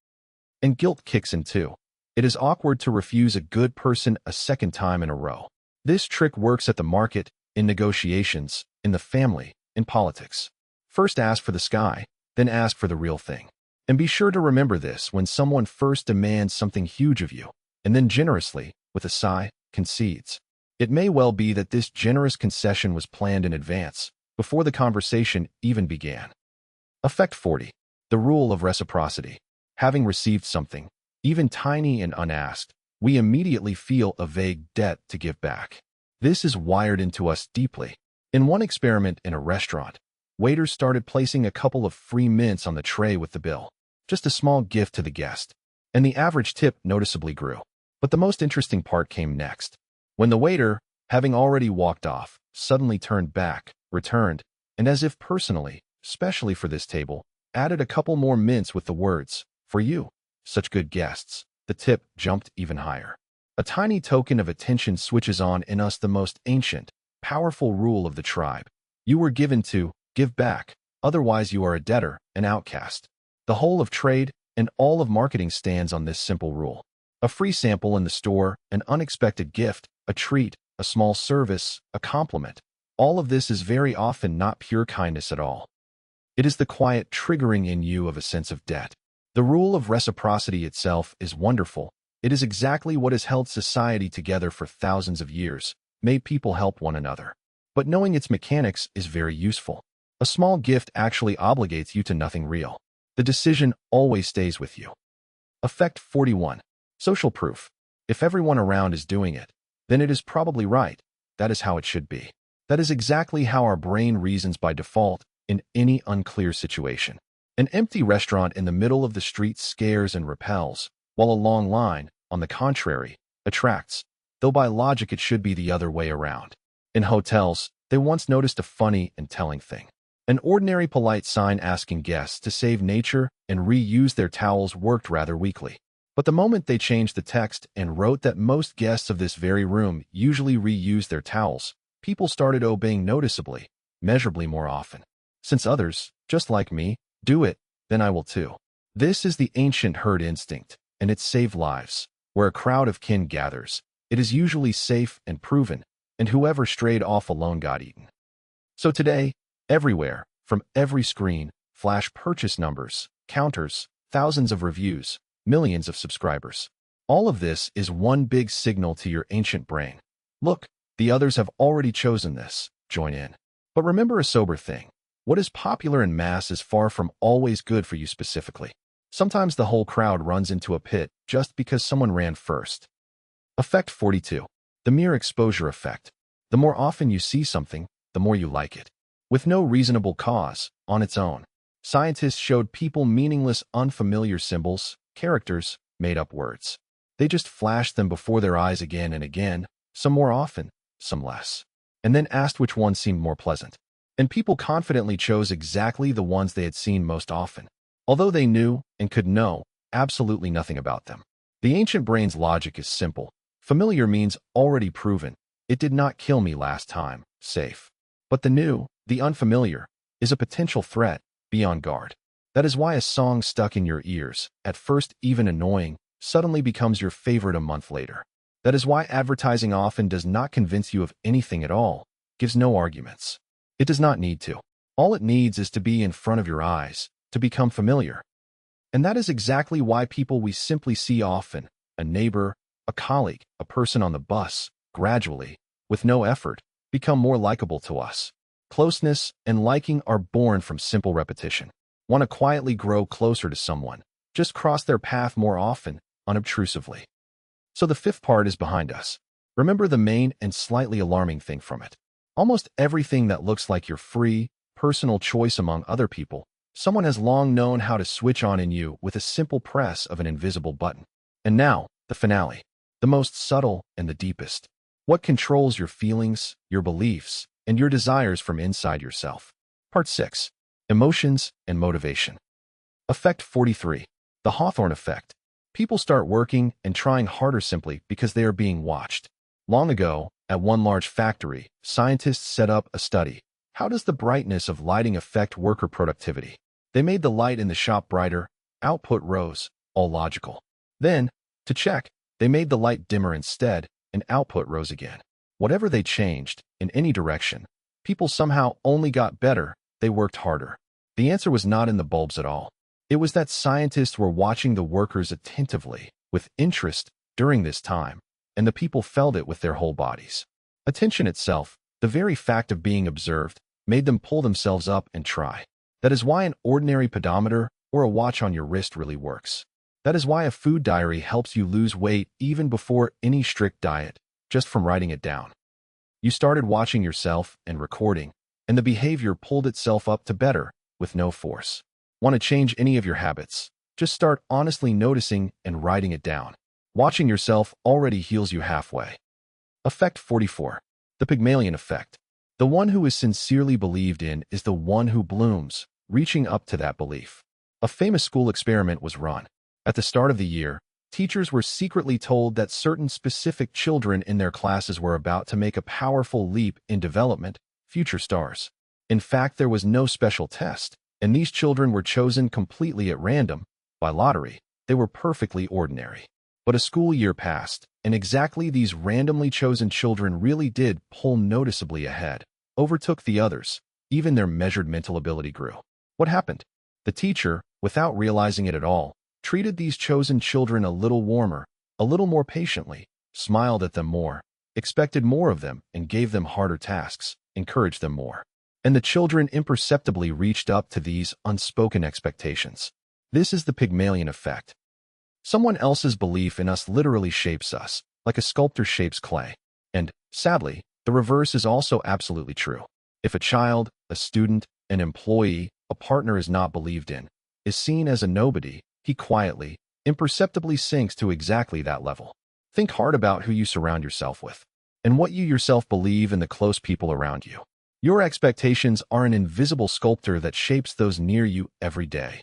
And guilt kicks in too. It is awkward to refuse a good person a second time in a row. This trick works at the market, in negotiations, in the family, in politics. First ask for the sky, then ask for the real thing. And be sure to remember this when someone first demands something huge of you, and then generously, with a sigh, concedes. It may well be that this generous concession was planned in advance, before the conversation even began. Effect 40. The rule of reciprocity. Having received something, even tiny and unasked, we immediately feel a vague debt to give back. This is wired into us deeply. In one experiment in a restaurant, waiters started placing a couple of free mints on the tray with the bill, just a small gift to the guest, and the average tip noticeably grew. But the most interesting part came next. When the waiter, having already walked off, suddenly turned back, returned, and as if personally, specially for this table, added a couple more mints with the words, "For you, such good guests," the tip jumped even higher. A tiny token of attention switches on in us the most ancient, powerful rule of the tribe. You were given to, give back, otherwise you are a debtor, an outcast. The whole of trade and all of marketing stands on this simple rule. A free sample in the store, an unexpected gift, a treat, a small service, a compliment. All of this is very often not pure kindness at all. It is the quiet triggering in you of a sense of debt. The rule of reciprocity itself is wonderful. It is exactly what has held society together for thousands of years, made people help one another. But knowing its mechanics is very useful. A small gift actually obligates you to nothing real. The decision always stays with you. Effect 41. Social proof. If everyone around is doing it, then it is probably right. That is how it should be. That is exactly how our brain reasons by default in any unclear situation. An empty restaurant in the middle of the street scares and repels, while a long line, on the contrary, attracts, though by logic it should be the other way around. In hotels, they once noticed a funny and telling thing. An ordinary polite sign asking guests to save nature and reuse their towels worked rather weakly. But the moment they changed the text and wrote that most guests of this very room usually reuse their towels, people started obeying noticeably, measurably more often. Since others, just like me, do it, then I will too. This is the ancient herd instinct, and it saved lives. Where a crowd of kin gathers, it is usually safe and proven, and whoever strayed off alone got eaten. So today, everywhere, from every screen, flash purchase numbers, counters, thousands of reviews, millions of subscribers. All of this is one big signal to your ancient brain. Look, the others have already chosen this. Join in. But remember a sober thing. What is popular in mass is far from always good for you specifically. Sometimes the whole crowd runs into a pit just because someone ran first. Effect 42. The mere exposure effect. The more often you see something, the more you like it. With no reasonable cause, on its own. Scientists showed people meaningless, unfamiliar symbols, characters, made-up words. They just flashed them before their eyes again and again, some more often, some less. And then asked which one seemed more pleasant. And people confidently chose exactly the ones they had seen most often, although they knew and could know absolutely nothing about them. The ancient brain's logic is simple. Familiar means already proven. It did not kill me last time, safe. But the new, the unfamiliar, is a potential threat, be on guard. That is why a song stuck in your ears, at first even annoying, suddenly becomes your favorite a month later. That is why advertising often does not convince you of anything at all, gives no arguments. It does not need to. All it needs is to be in front of your eyes, to become familiar. And that is exactly why people we simply see often, a neighbor, a colleague, a person on the bus, gradually, with no effort, become more likable to us. Closeness and liking are born from simple repetition. Want to quietly grow closer to someone? Just cross their path more often, unobtrusively. So the fifth part is behind us. Remember the main and slightly alarming thing from it. Almost everything that looks like your free, personal choice among other people, someone has long known how to switch on in you with a simple press of an invisible button. And now, the finale. The most subtle and the deepest. What controls your feelings, your beliefs, and your desires from inside yourself? Part 6. Emotions and Motivation. Effect 43. The Hawthorne Effect. People start working and trying harder simply because they are being watched. Long ago, at one large factory, scientists set up a study. How does the brightness of lighting affect worker productivity? They made the light in the shop brighter, output rose, all logical. Then, to check, they made the light dimmer instead, and output rose again. Whatever they changed, in any direction, people somehow only got better, they worked harder. The answer was not in the bulbs at all. It was that scientists were watching the workers attentively, with interest, during this time, and the people felt it with their whole bodies. Attention itself, the very fact of being observed, made them pull themselves up and try. That is why an ordinary pedometer or a watch on your wrist really works. That is why a food diary helps you lose weight even before any strict diet, just from writing it down. You started watching yourself and recording, and the behavior pulled itself up to better, with no force. Want to change any of your habits? Just start honestly noticing and writing it down. Watching yourself already heals you halfway. Effect 44. The Pygmalion Effect. The one who is sincerely believed in is the one who blooms, reaching up to that belief. A famous school experiment was run. At the start of the year, teachers were secretly told that certain specific children in their classes were about to make a powerful leap in development, future stars. In fact, there was no special test, and these children were chosen completely at random, by lottery. They were perfectly ordinary. But a school year passed, and exactly these randomly chosen children really did pull noticeably ahead, overtook the others. Even their measured mental ability grew. What happened? The teacher, without realizing it at all, treated these chosen children a little warmer, a little more patiently, smiled at them more, expected more of them, and gave them harder tasks, encouraged them more. And the children imperceptibly reached up to these unspoken expectations. This is the Pygmalion Effect. Someone else's belief in us literally shapes us, like a sculptor shapes clay. And, sadly, the reverse is also absolutely true. If a child, a student, an employee, a partner is not believed in, is seen as a nobody, he quietly, imperceptibly sinks to exactly that level. Think hard about who you surround yourself with, and what you yourself believe in the close people around you. Your expectations are an invisible sculptor that shapes those near you every day.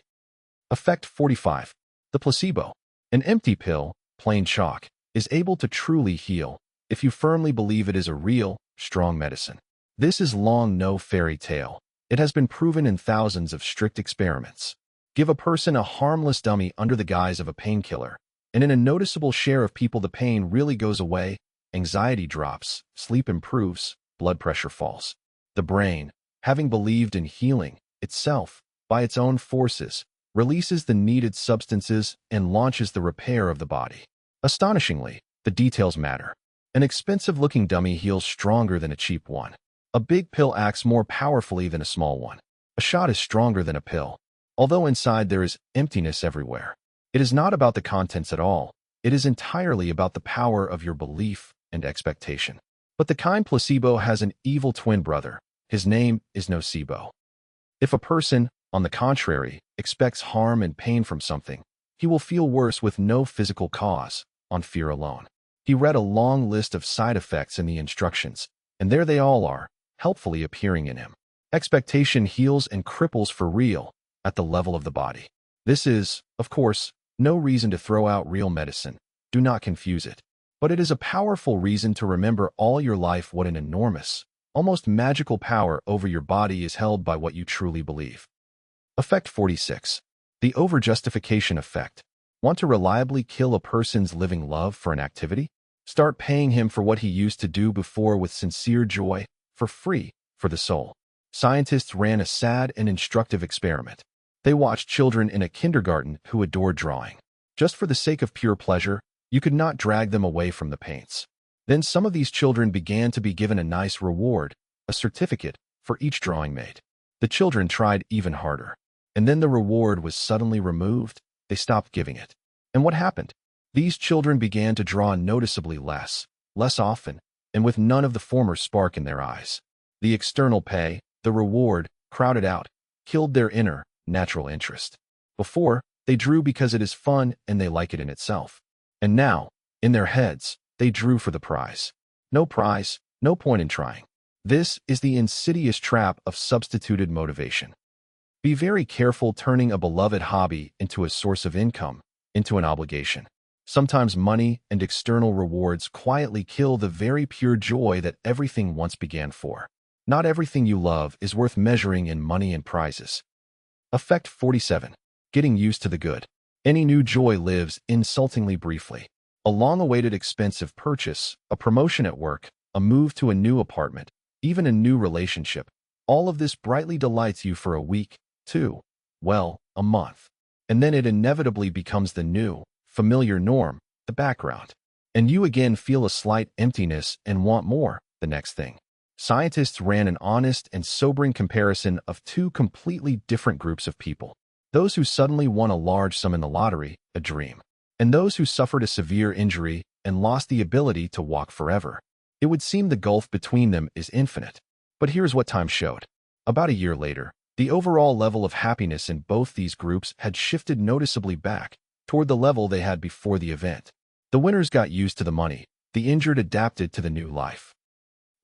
Effect 45. The Placebo. An empty pill, plain chalk, is able to truly heal if you firmly believe it is a real, strong medicine. This is long no fairy tale. It has been proven in thousands of strict experiments. Give a person a harmless dummy under the guise of a painkiller, and in a noticeable share of people the pain really goes away, anxiety drops, sleep improves, blood pressure falls. The brain, having believed in healing itself by its own forces, releases the needed substances and launches the repair of the body. Astonishingly, the details matter. An expensive-looking dummy heals stronger than a cheap one. A big pill acts more powerfully than a small one. A shot is stronger than a pill. Although inside there is emptiness everywhere. It is not about the contents at all. It is entirely about the power of your belief and expectation. But the kind placebo has an evil twin brother. His name is nocebo. If a person, on the contrary, expects harm and pain from something, he will feel worse with no physical cause, on fear alone. He read a long list of side effects in the instructions, and there they all are, helpfully appearing in him. Expectation heals and cripples for real, at the level of the body. This is, of course, no reason to throw out real medicine. Do not confuse it. But it is a powerful reason to remember all your life what an enormous, almost magical power over your body is held by what you truly believe. Effect 46. The Overjustification Effect. Want to reliably kill a person's living love for an activity? Start paying him for what he used to do before with sincere joy, for free, for the soul. Scientists ran a sad and instructive experiment. They watched children in a kindergarten who adored drawing. Just for the sake of pure pleasure, you could not drag them away from the paints. Then some of these children began to be given a nice reward, a certificate, for each drawing made. The children tried even harder. And then the reward was suddenly removed. They stopped giving it. And what happened? These children began to draw noticeably less often, and with none of the former spark in their eyes. The external pay, the reward, crowded out, killed their inner, natural interest. Before, they drew because it is fun and they like it in itself. And now, in their heads, they drew for the prize. No prize, no point in trying. This is the insidious trap of substituted motivation. Be very careful turning a beloved hobby into a source of income, into an obligation. Sometimes money and external rewards quietly kill the very pure joy that everything once began for. Not everything you love is worth measuring in money and prizes. Effect 47. Getting used to the good. Any new joy lives insultingly briefly. A long-awaited expensive purchase, a promotion at work, a move to a new apartment, even a new relationship. All of this brightly delights you for a week, 2, well, a month. And then it inevitably becomes the new, familiar norm, the background. And you again feel a slight emptiness and want more, the next thing. Scientists ran an honest and sobering comparison of two completely different groups of people. Those who suddenly won a large sum in the lottery, a dream, and those who suffered a severe injury and lost the ability to walk forever. It would seem the gulf between them is infinite. But here's what time showed. About a year later, the overall level of happiness in both these groups had shifted noticeably back toward the level they had before the event. The winners got used to the money, the injured adapted to the new life.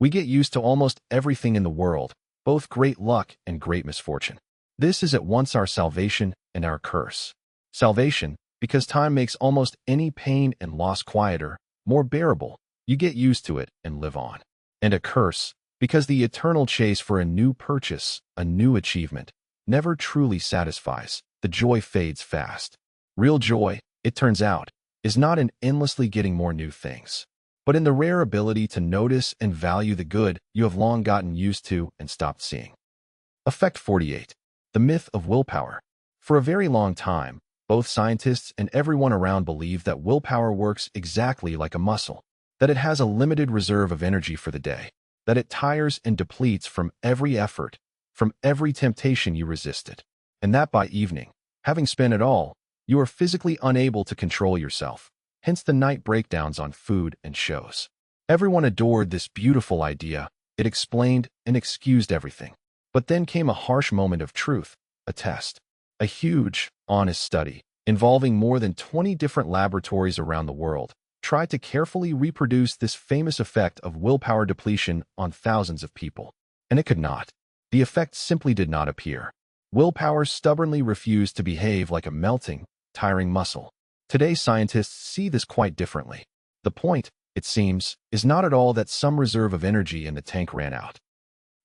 We get used to almost everything in the world, both great luck and great misfortune. This is at once our salvation and our curse. Salvation, because time makes almost any pain and loss quieter, more bearable. You get used to it and live on. And a curse, because the eternal chase for a new purchase, a new achievement, never truly satisfies. The joy fades fast. Real joy, it turns out, is not in endlessly getting more new things, but in the rare ability to notice and value the good you have long gotten used to and stopped seeing. Effect 48. The myth of willpower. For a very long time, both scientists and everyone around believed that willpower works exactly like a muscle, that it has a limited reserve of energy for the day, that it tires and depletes from every effort, from every temptation you resisted, and that by evening, having spent it all, you are physically unable to control yourself, hence the night breakdowns on food and shows. Everyone adored this beautiful idea. It explained and excused everything. But then came a harsh moment of truth, a test, a huge, honest study, involving more than 20 different laboratories around the world, tried to carefully reproduce this famous effect of willpower depletion on thousands of people. And it could not. The effect simply did not appear. Willpower stubbornly refused to behave like a melting, tiring muscle. Today, scientists see this quite differently. The point, it seems, is not at all that some reserve of energy in the tank ran out.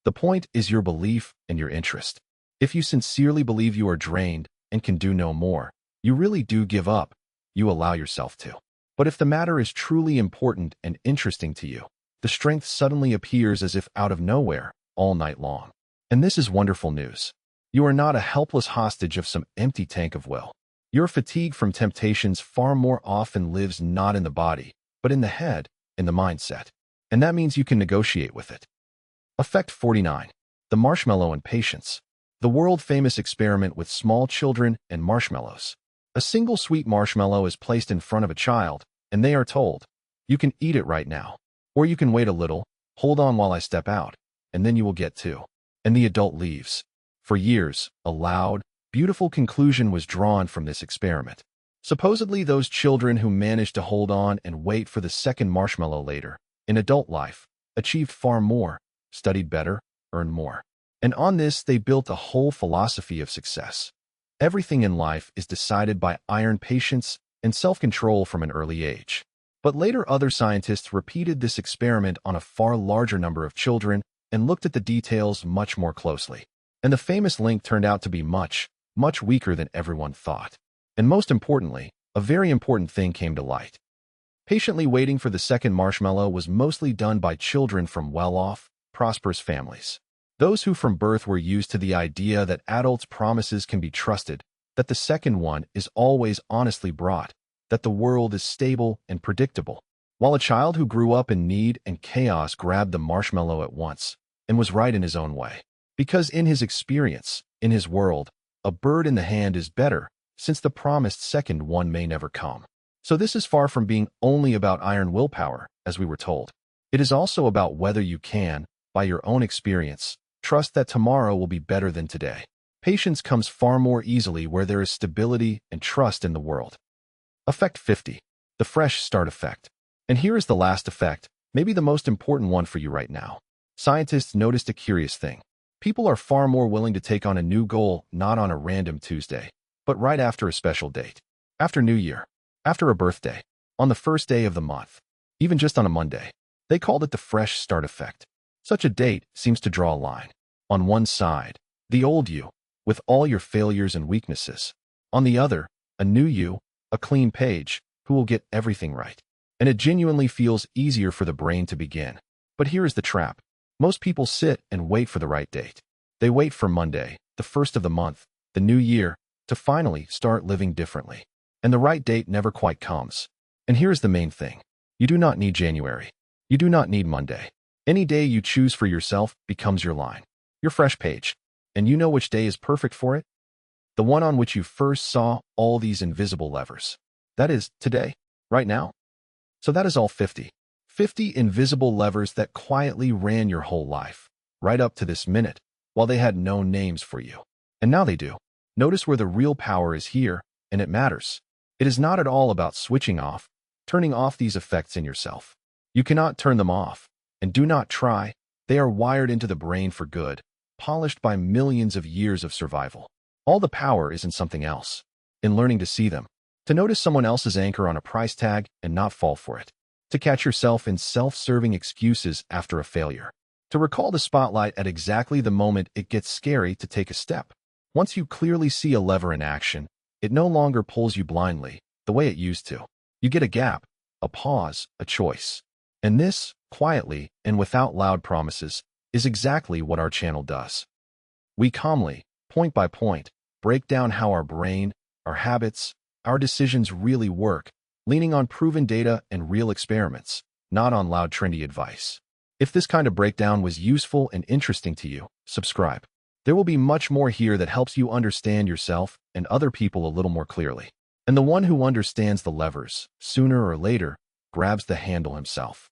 The point is your belief and your interest. If you sincerely believe you are drained and can do no more, you really do give up. You allow yourself to. But if the matter is truly important and interesting to you, the strength suddenly appears as if out of nowhere, all night long. And this is wonderful news. You are not a helpless hostage of some empty tank of will. Your fatigue from temptations far more often lives not in the body, but in the head, in the mindset. And that means you can negotiate with it. Effect 49. The marshmallow and patience. The world-famous experiment with small children and marshmallows. A single sweet marshmallow is placed in front of a child, and they are told, you can eat it right now, or you can wait a little, hold on while I step out, and then you will get two. And the adult leaves. For years, a loud, beautiful conclusion was drawn from this experiment. Supposedly, those children who managed to hold on and wait for the second marshmallow later, in adult life, achieved far more, studied better, earned more. And on this, they built a whole philosophy of success. Everything in life is decided by iron patience and self-control from an early age. But later, other scientists repeated this experiment on a far larger number of children and looked at the details much more closely. And the famous link turned out to be much, much weaker than everyone thought. And most importantly, a very important thing came to light. Patiently waiting for the second marshmallow was mostly done by children from well-off, prosperous families. Those who from birth were used to the idea that adults' promises can be trusted, that the second one is always honestly brought, that the world is stable and predictable. while a child who grew up in need and chaos grabbed the marshmallow at once and was right in his own way. Because in his experience, in his world, a bird in the hand is better, since the promised second one may never come. So this is far from being only about iron willpower, as we were told. It is also about whether you can, by your own experience, trust that tomorrow will be better than today. Patience comes far more easily where there is stability and trust in the world. Effect 50. The fresh start effect. And here is the last effect, maybe the most important one for you right now. Scientists noticed a curious thing. People are far more willing to take on a new goal not on a random Tuesday, but right after a special date, after New Year, after a birthday, on the first day of the month, even just on a Monday. They called it the fresh start effect. Such a date seems to draw a line. On one side, the old you, with all your failures and weaknesses. On the other, a new you, a clean page, who will get everything right. And it genuinely feels easier for the brain to begin. But here is the trap. Most people sit and wait for the right date. They wait for Monday, the first of the month, the new year, to finally start living differently. And the right date never quite comes. And here's the main thing. You do not need January. You do not need Monday. Any day you choose for yourself becomes your line, your fresh page. And you know which day is perfect for it? The one on which you first saw all these invisible levers. That is, today, right now. So that is all 50. 50 invisible levers that quietly ran your whole life, right up to this minute, while they had no names for you. And now they do. Notice where the real power is here, and it matters. It is not at all about switching off, turning off these effects in yourself. You cannot turn them off, and do not try. They are wired into the brain for good, polished by millions of years of survival. All the power is in something else, in learning to see them, to notice someone else's anchor on a price tag and not fall for it, to catch yourself in self-serving excuses after a failure, to recall the spotlight at exactly the moment it gets scary to take a step. Once you clearly see a lever in action, it no longer pulls you blindly, the way it used to. You get a gap, a pause, a choice. And this, quietly and without loud promises, is exactly what our channel does. We calmly, point by point, break down how our brain, our habits, our decisions really work, leaning on proven data and real experiments, not on loud trendy advice. If this kind of breakdown was useful and interesting to you, subscribe. There will be much more here that helps you understand yourself and other people a little more clearly. And the one who understands the levers, sooner or later, grabs the handle himself.